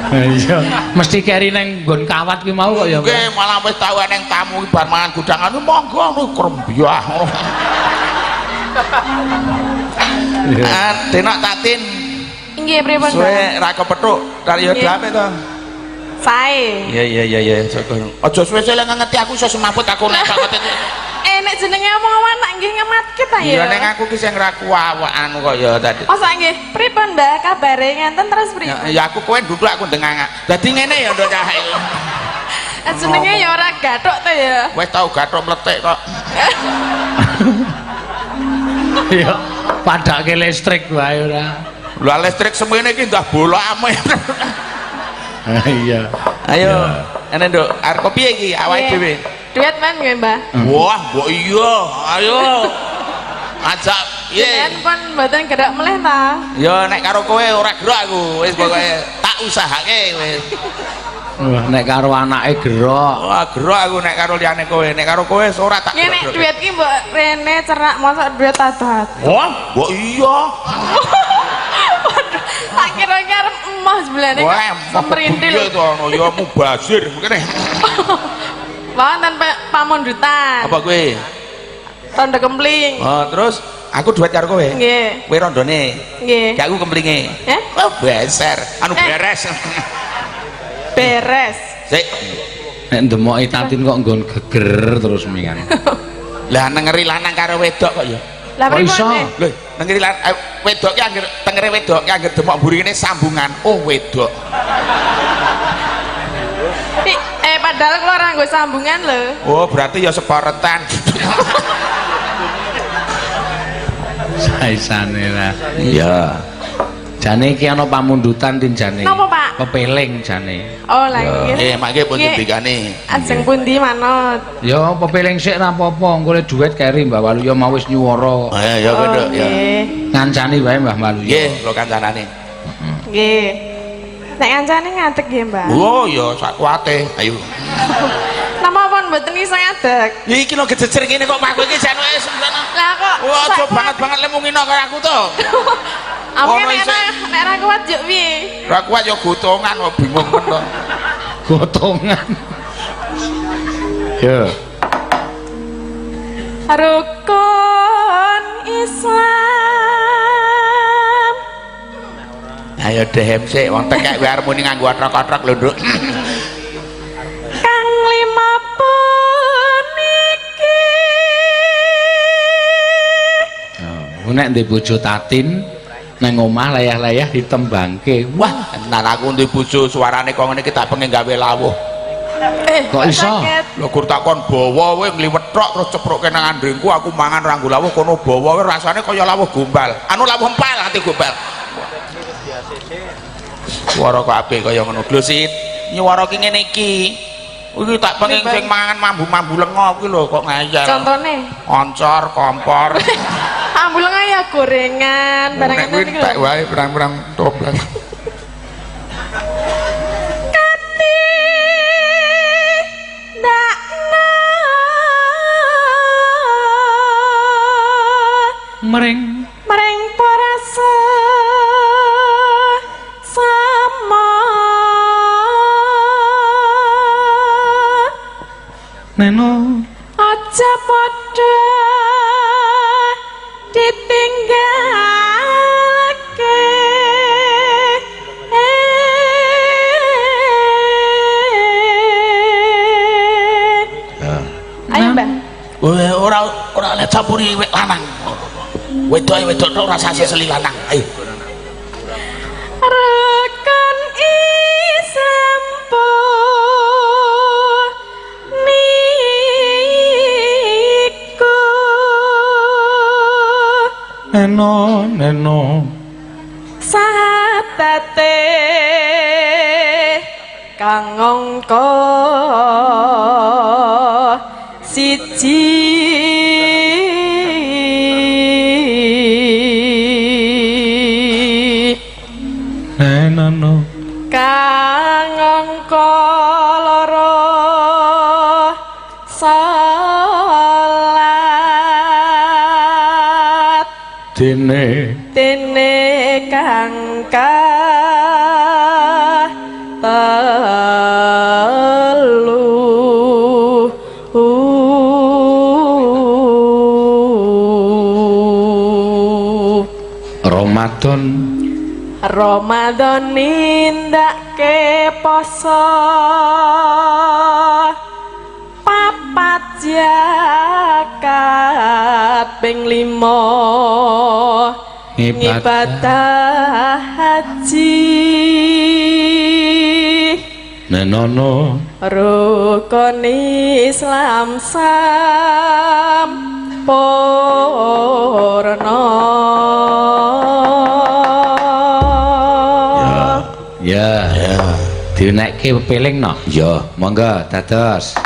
Iya. Mesti keri nang nggon kawat ki mau kok ya. Nggih, malah wis tau eneng tamu iki bar mangan gudangan monggo ngono krembyah. Denak Tatin. Nggih, pripun, Mbak? Suwe ra kepethuk karo ya Nggih. dape to. Sae. Iya. Aja suwe-suwe lek ngerti aku iso semaput aku nek kok. Nek jenenge omong anak nggih ngematke ta ya. Iya nek aku ki sing ra kuwawakan kok ya tadi. Masa nggih pripun Mbah kabare ngenten terus pripun? Ya aku kowe duduk aku ndengangak. Dadi ngene ya ndok cah iki. Jenenge ya ora gathuk to ya. Wis tau gathuk mletik kok. Ya padake listrik wae ora. Lah listrik semene iki ndah bolak ame. Iya. Ayo, ene nduk, arep piye iki awake dhewe? Duit men nggih Mbah. Wah, mbok iya. Ayo. Ajak piye? Yen pun mboten gerak meleh ta. Ya nek karo kowe ora gerak aku. Wis pokoke tak usahake wis. Wah, nek karo anake gerok. Wah, gerak aku nek karo liyane kowe. Nek karo kowe ora tak. Nggih nek duit ki mbok rene cerak mosok duit adat. Wah, mbok iya. Tak kira-kira arep emas belane. Wah, merintil. Itu ono ya mubazir mungkin. Wonten pamundutan. Apa kowe? Rondo kempling. Oh, terus aku duet karo kowe. Nggih. Kowe rondone. Nggih. Gak aku kemplinge. Eh? Oh, beser. Anu beres. Beres. Sik. Nek ndemoki Tatin kok nggon geger terus mingan. Lah nengeri lanang karo wedok kok ya. Lah Kok iso? pripun? Lho, nengeri wedok ki anggere tengere wedok ki anggere demok burine sambungan. Oh, wedok. Padahal kula ora nggo sambungan lho. Oh, berarti ya separetan. Saisane lah. Iya. Jane iki ana pamundutan tin jane. Napa, Pak? Pepeling jane. Oh, lah nggih. Mangke pun ngendikane. Ajeng pundi manut? Ya pepeling sik ra apa-apa, engko le duit keri Mbah Waluya mau wis nyuwara. Ya wedok ya. Ngancani wae Mbah Waluya. Nggih, kula kancanane. Nggih. Nek kancane ngadeg nggih, Mbah. Oh, ya sak kuate. Ayo. Napa pun mboten iso ngadeg? Ya iki lho gejejer ngene kok Pak kowe iki jan wis sembrana. Lah kok Wah, aja banget-banget lemu ngino karo aku to. Amune Ono nek ra kuat yo piye? Ra kuat ya gotongan kok bingung men to. Gotongan. Ya. Rukun Islam. Ayo dehem sik wong tekek wae arep muni nganggo atrok-atrok lho, Nduk. Kang lima puniki. Nek ndek bojo Tatin nang omah layah-layah ditembangke. Wah, enan aku ndek bojo suarane kok ngene iki tak pengen gawe lawuh. Kok iso? Lho gur takon bawa kowe ngliwethok terus ceprukke nang andringku aku mangan ora nggo lawuh kono bawa kowe rasane kaya lawuh gombal. Anu lawuh empal ati gombal. Suara kok apik kaya ngono. Glosit, nyuwara ki ngene iki. Iki tak pengen sing mangan mambu-mambu lenga kuwi lho kok ngayal. Contone Oncor, kompor. ambuleng ya gorengan barang Nek kuwi ngene tak wae perang-perang toples. Mering Mering para sama neno aja padha ditinggalke ayo Mbak Ora oleh campuri wek lanang. Wedok tok ora sase seli lanang. Ayo. Rekan Islam niku neno sahatate kang angka siji neno kang angka loro salat dene kang telu Ramadan Ramadan nindake poso papat zakat ping 5 ibadah haji nenono rukun Islam sampurna. ya dinekke pepeling no ya monggo dados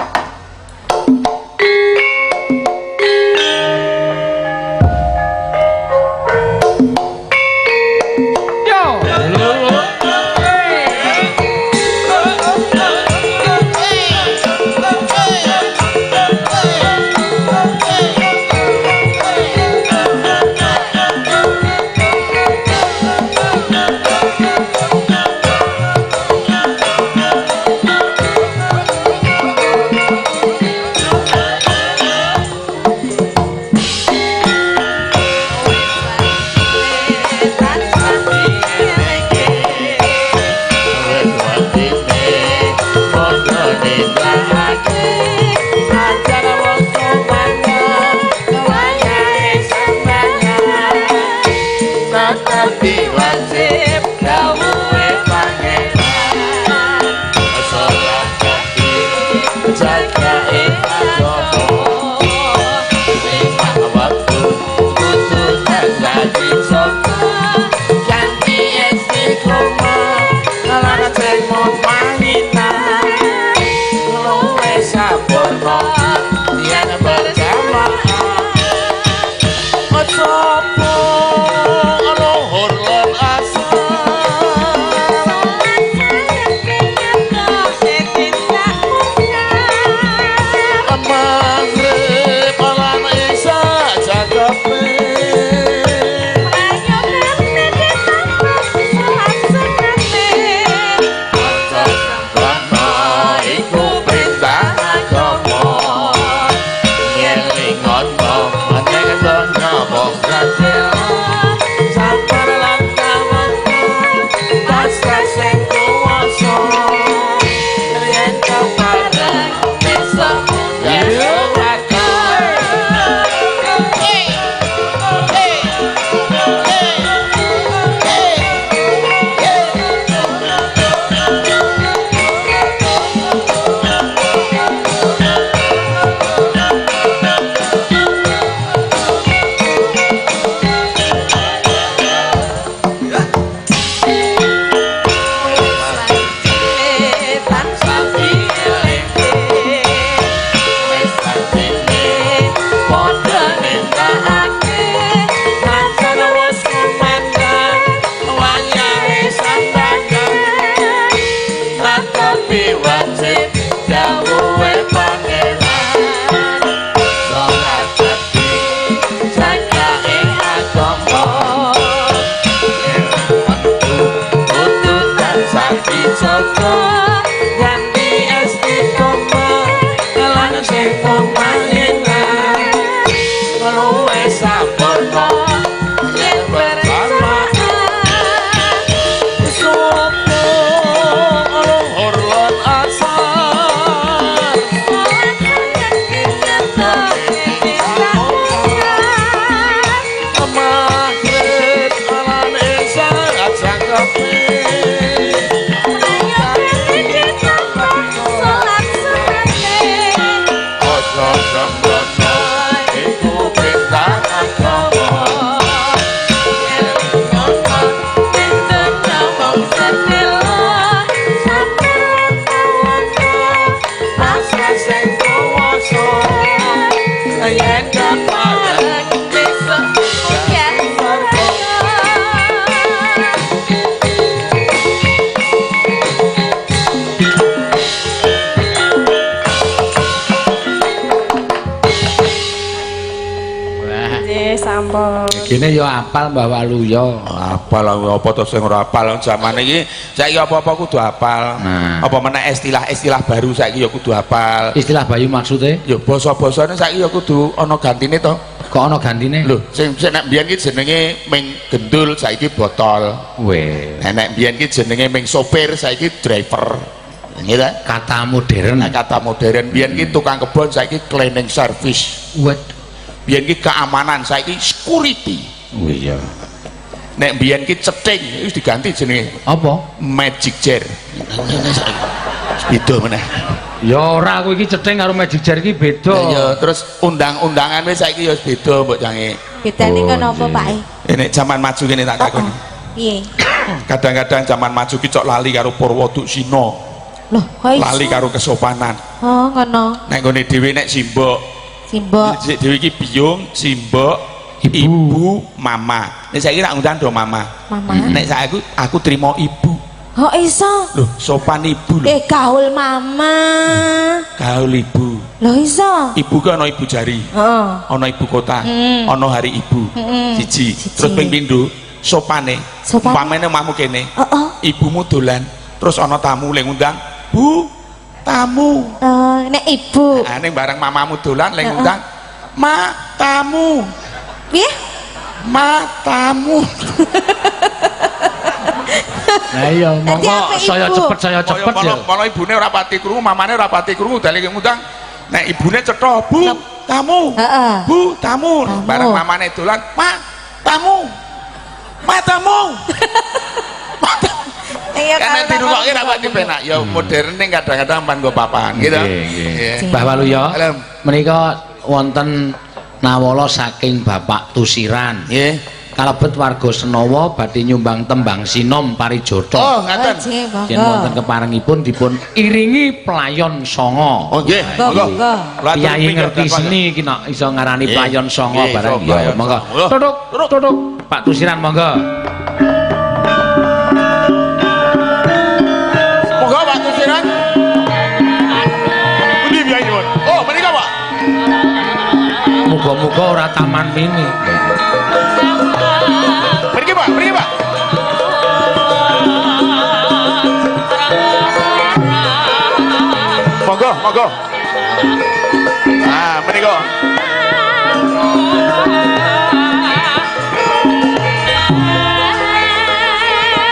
Gini ya apal Mbah Waluya. Apal apa to sing ora apal jaman iki saiki apa-apa kudu apal. Nah. Apa meneh istilah-istilah baru saiki ya kudu apal. Istilah Bayu maksudnya? Ya basa-basane saiki ya kudu ana gantine to. Kok ana gantine? Lho, sing nek biyen ki jenenge ming gendul, saiki botol. Weh, Nek biyen ki jenenge ming sopir, saiki driver. Nggih ta? kata modern. Nek kata modern biyen ki tukang kebon, saiki cleaning service. Wet. Biyen ki keamanan, saiki security. Oh iya. Nek biyen ki ceting, wis diganti jenenge Apa? magic jar. Beda meneh. Ya ora kowe iki cething karo magic jar iki beda. Ya terus undang-undangan wis saiki ya wis beda mbok jange. Bedane Oh, kan apa, iya. Pak? Nek zaman maju kene tak takoni. Piye? Kadang-kadang zaman maju ki cok lali karo Purwoduk Sina. Loh, kok iso? Lali karo kesopanan. Oh, ngono. Nek ngene dhewe nek simbok, Simbok. sik dhewe iki biyung, simbok, ibu, mama. Nek saiki rak ngundang do mama. Mama. Nek saiki aku trimo ibu. Oh, iso. Loh, sopan ibu lho. Gaul mama. Gaul ibu. Loh, iso. Ibu ki ana ibu jari. Heeh. Ana ibu kota. Ana hari ibu. Siji. Siji. Terus ping pindho sopane. Sopane? Umpamane omahmu kene. Heeh. Ibumu dolan, terus ana tamu le ngundang, "Bu, tamu." Nek ibu. Ah ning bareng mamamu dolan le ngundang, "Ma, tamu." Piye? Ma, tamu. Lah iya, monggo apa saya ibu? cepet ya. Kalau ibune ora pati krungu, mamane ora pati krungu, dale ngundang. Nek ibune cetha, "Bu, tamu." Heeh. "Bu, tamu." Tamu. Bareng mamane dolan, "Ma, tamu." "Ma, tamu." Iya, Karena dirungokke ora pati penak. Ya modern ning kadang-kadang pan nggo papan gitu. Nggih. Mbah Waluya, Alam. menika wonten nawala saking Bapak Tusiran. Nggih. Kalebet warga Senawa badhe nyumbang tembang sinom parijata. Oh, ngaten. Nggih, Yen wonten keparengipun dipun iringi pelayon songo. Oh, nggih. Monggo. Monggo. Kiai ngerti seni iki nek iso ngarani Nggih. pelayon songo Nggih, barang iso ya. pelayon Monggo. songo. Tutuk, tutuk. Pak Tusiran monggo. Monggo Pak Tusiran. Pundi biyen nyuwun? Oh, menika Pak. Muga-muga ora taman mini. Mriki Pak, mriki Pak. Monggo, monggo. Ah, menika.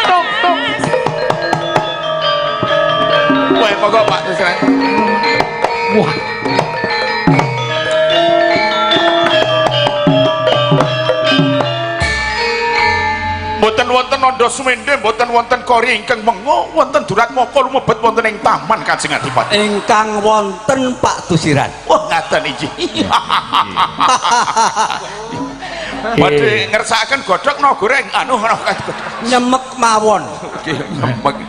Tok, tok. Wah, monggo Pak Tusiran. Wah, Mboten wonten nandha sumendhe, mboten wonten kori ingkang mengo, wonten durat moko lumebet wonten ing taman Kanjeng Adipati. Ingkang wonten Pak Tusiran. Wah, ngaten iki. Badhe ngersakaken godhog no goreng anu Nyemek mawon.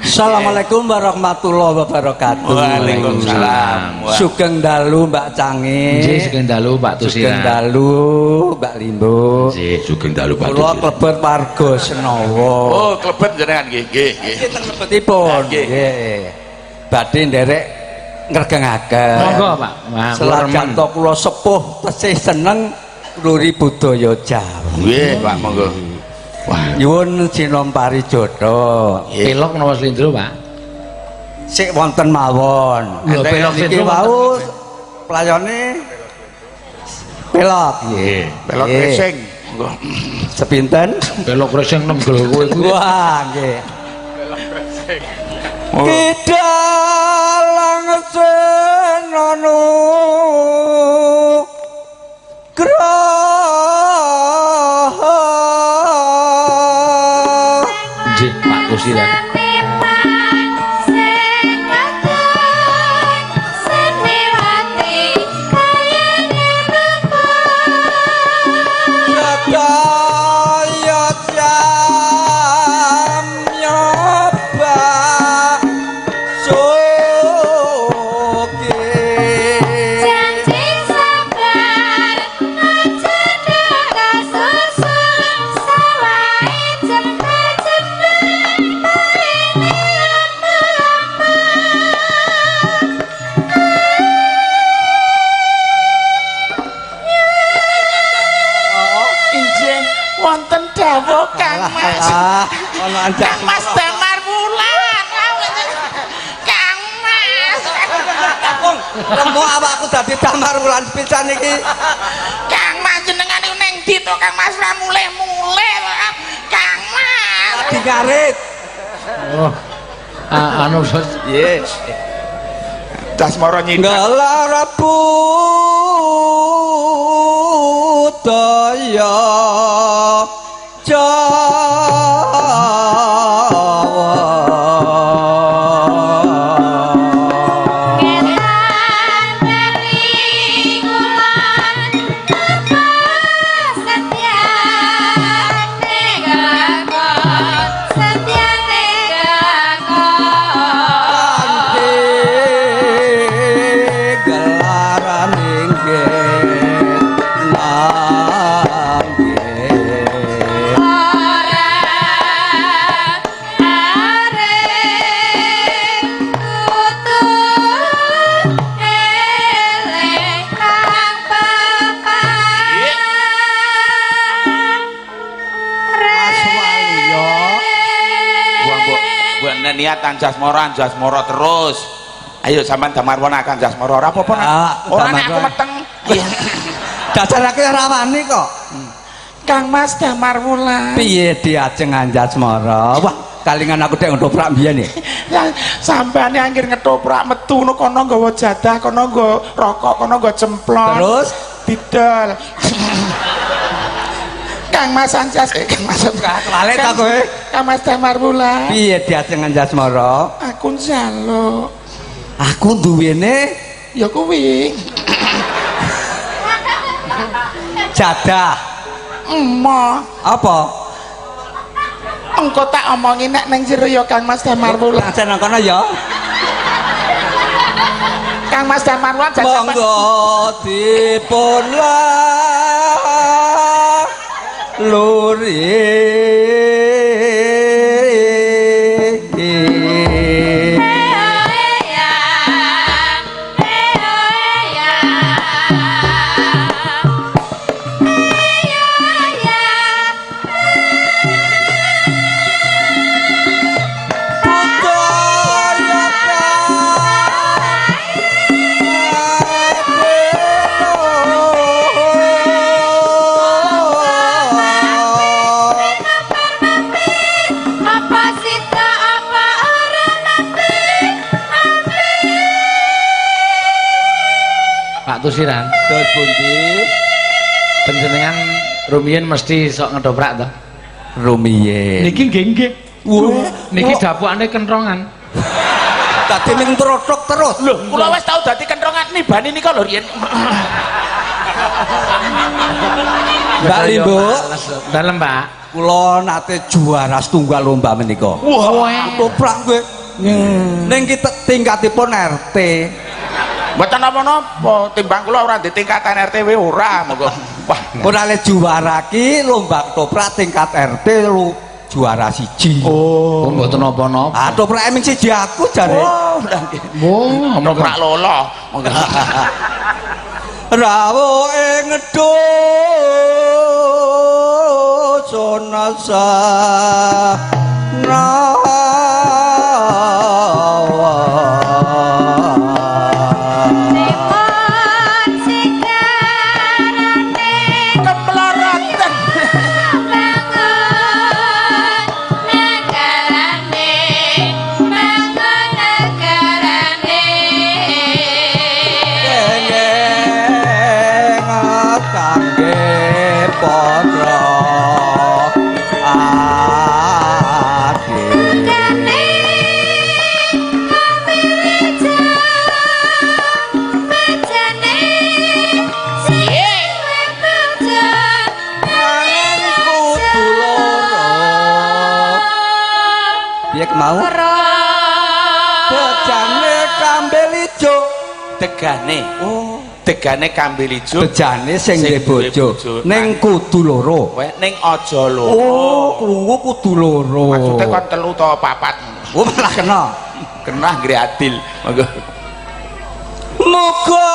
Assalamualaikum warahmatullahi wabarakatuh. Waalaikumsalam. Sugeng dalu Mbak Cange. nggih sugeng dalu Pak Sugeng Tusiran. dalu Mbak Limbo. Nggih, sugeng dalu Pak Kula Tusiran. klebet warga Senawa. Oh, klebet jenengan nggih, nggih, nggih. Kita klebetipun. Nggih. Nggih. Badhe nderek ngregengaken. Monggo, Pak. Wah, kula Selajan remen. to kula sepuh tesih seneng ngluri budaya Jawa. Nggih, Pak, monggo. Wah, Nyuwun sinom parijata. Pelok napa slendro, Pak? Sik wonten mawon. Lho, pelok Niki slendro wau pelayone pelok. Nggih. pelot Nggih. racing. Monggo. Sepinten? Pelok reseng nenggel kowe kuwi. Wah, nggih. Oh. Kidalang senanu Nggih, Pak Tusiran. Daya jam nyoba soge Injih, wonten dawuh Kang Mas. ono anjak Kang Mas Damar Wulan. Kang Mas. Kakung, lemu awakku dadi damar wulan pisan iki. Kang Mas jenengane sidi to Kang Mas ra mulih-mulih Kang Mas. Lagi ngarit. Oh. Anu Yes. Dasmara nyidak. Galara budaya niatan jasmara terus. Ayo sampean Damarwana akan jasmara ora apa-apa nak. Ora nek aku meteng. Dasar aku ora wani kok. Kang Mas Damarwulan. Piye diajeng Anjasmara? Wah, kalingan aku dek ngedoprak mbiyen iki. Ya sampean anggere ngethoprak metu kono nggawa jadah, kono nggo rokok, kono nggo cemplon. Terus didol. Kang Mas Anjas, Kang Mas kewalik ta kowe? Kang Mas Damarwulan. Piye diajeng Anjasmara? Aku njaluk. Aku duwene Ya kuwi. jadah. Emo. Apa? Engko tak omongi nek ning jero ya Kang Mas Damarwulan. Langsung nang kono ya. Kang Mas Damarwulan Monggo dipun Tusiran. Terus pundi? Panjenengan rumiyin mesti sok ngedoprak to. Rumiyin. Niki nggih. Niki dapukane kentrongan. Tadi ning trotok terus. Lho, kula wis tau dadi kentrongan nibani nika lho riyen. Mbak Limbo, dalem, Pak. kula nate juara setunggal lomba menika. Wah, Toprak kowe. Ning kita tingkatipun RT. Mboten napa-napa, timbang kula ora di tingkatan RT ora monggo. Wah, Ora le juara ki lomba toprak tingkat RT lu juara siji. Oh, mboten napa-napa. Ah, toprak eming siji aku jare. oh, lha nggih. Oh, Toprak lolo. Monggo. Rawuhe ngedho sonasa mau bejane kambil ijo Tegane. oh Tegane kambil ijo. bejane sing duwe bojo ning kudu loro Weh ning aja loro. oh krungu kudu loro Maksude kon 3 utawa 4. oh malah kena Kenah nggih adil. Monggo. muga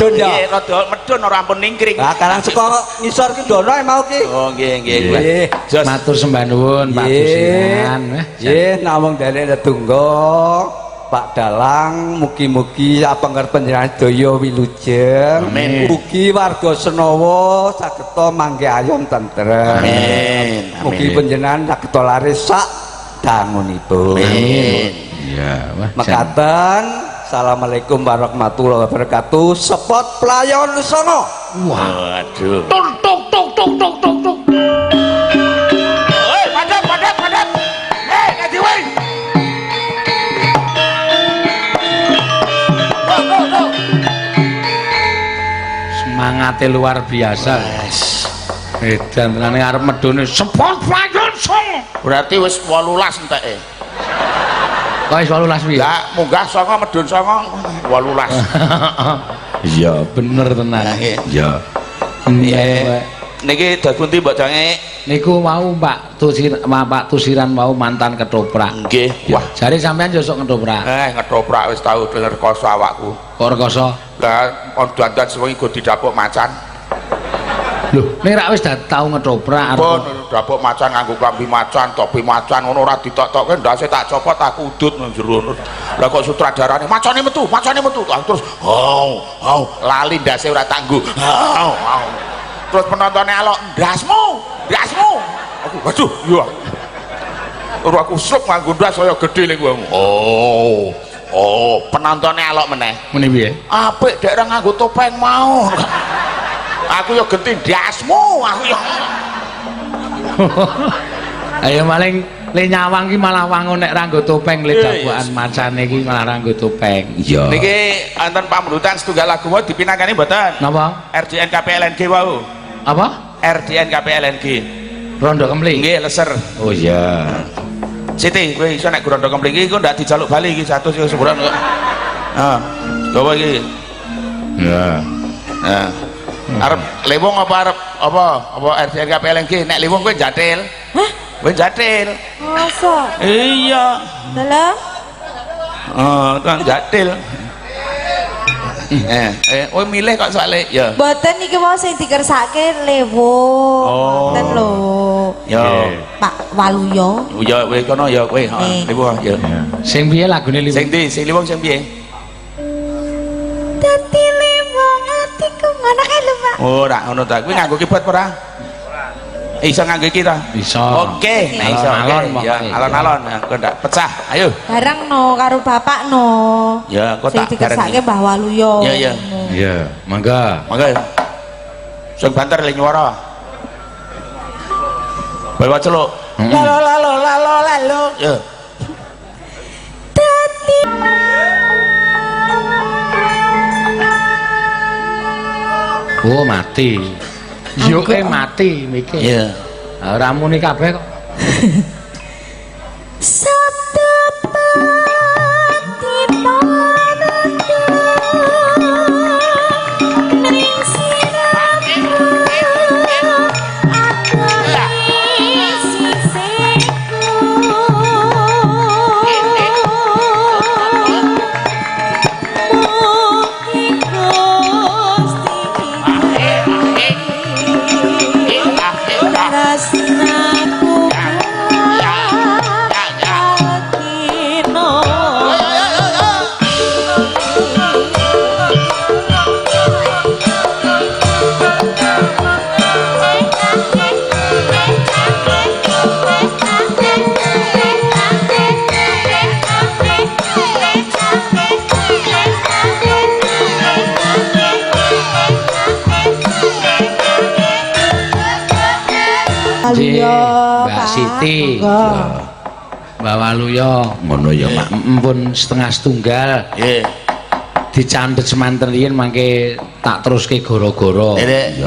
medun ya. Nggih, rada medun ora ampun ningkring. Lah karang saka ngisor ki ndono mau ki. Oh, nggih, nggih. Nggih. Jos. Matur sembah nuwun Pak Dusiran. Nggih, namung dene netungga Pak Dalang, mugi-mugi apengker panjenengan daya wilujeng. Amin. Mugi warga Senowo sageta mangke ayom tentrem. Amin. Mugi panjenengan sageta laris sak dangunipun. Amin. Iya, wah. Mekaten, assalamualaikum warahmatullahi wabarakatuh. Sepot pelayon sono. Waduh. Tuk tuk tuk tuk tuk tuk tuk. Hei, padahal. Hei, ngaji weh. Go. Semangatnya luar biasa. Edan tenane arep medune sepot pelayon song. Berarti wis 18 enteke. Kok wis 18 piye? Ya, munggah 9 medun 9 18. Iya, bener tenan. Nggih. Iya. Iya. Niki dos pundi Mbok Jange? Niku mau Pak Tusiran mau mantan ketoprak. Nggih. Wah, Jare sampean yo sok ketoprak. ngetoprak wis tau denger koso awakku. Kok rekoso? Lah kon dandan sewengi go didapuk macan. Lho, nek ra wis tau ketoprak Pun dapuk macan nganggo klambi macan, topi macan ngono ora ditok-tokke ndase tak copot tak udut nang jero. Lah kok sutradarane macane metu. Terus lali ndase ora tangguh. Terus penontonnya alok ndasmu. Aku waduh, iya. Terus aku sluk nganggo ndas saya gedhe ning kowe. Oh, penontonnya alok meneh. Muni piye? Apik daerah nganggo topeng mau. Aku yo genti ndasmu, aku yo. Ayo maling le nyawang ki malah wangun nek ra nggo topeng le dapukan macane ki malah ra nggo topeng. Iya. Niki wonten pamrutan setunggal lagu mau dipinangani mboten? Napa? RDN KPLNG wau. Apa? RDN KPLNG. Rondo Kempling. Nggih, leser. Oh iya. Siti, kowe iso nek Rondo Kempling iki kok ndak dijaluk bali iki 100 iki sebulan kok. Gawa iki. Ya. Nah. Arep lewung apa RDN KPLNG nek lewung kowe jatil. Hah? Kowe jatil. Masa? Iya. Dalam? Kan jatil. Kowe milih kok soalnya ya. Boten iki mau sing dikersake lewo. Boten lho. Ya. Pak Waluyo. Ya kowe kono ya kowe, heeh. Lewung ya. Sing piye lagune liwung? Sing ndi? Sing lewung sing piye? Dadi lewo atiku ngono kae lho, Pak. Oh, ora ngono ta. Kuwi nganggo keyboard apa ora? Iso nganggo iki ta? Iso. Oke, nah iso. Alon-alon Ya, pokoke. alon-alon. Nah, kok ndak pecah. Ayo. Bareng no karo bapak no. Ya, kok Sing tak dikersake bareng. Mbah Waluyo. Iya, iya. Iya, mangga. Mangga. Sing banter le nyuara. Bawa celuk. Lalo. Ya. Oh, mati. Yo mati mikir. Iya. Ora muni kabeh kok. Sabda pati mananda ning siramu ati sisihku mugi Gusti tresnaku Waluyo, Mbak Siti. Pak. Mbak Waluyo. Ngono ya, Pak. Empun setengah setunggal. Nggih. Dicandhet semanten riyin mangke tak teruske goro-goro. Nek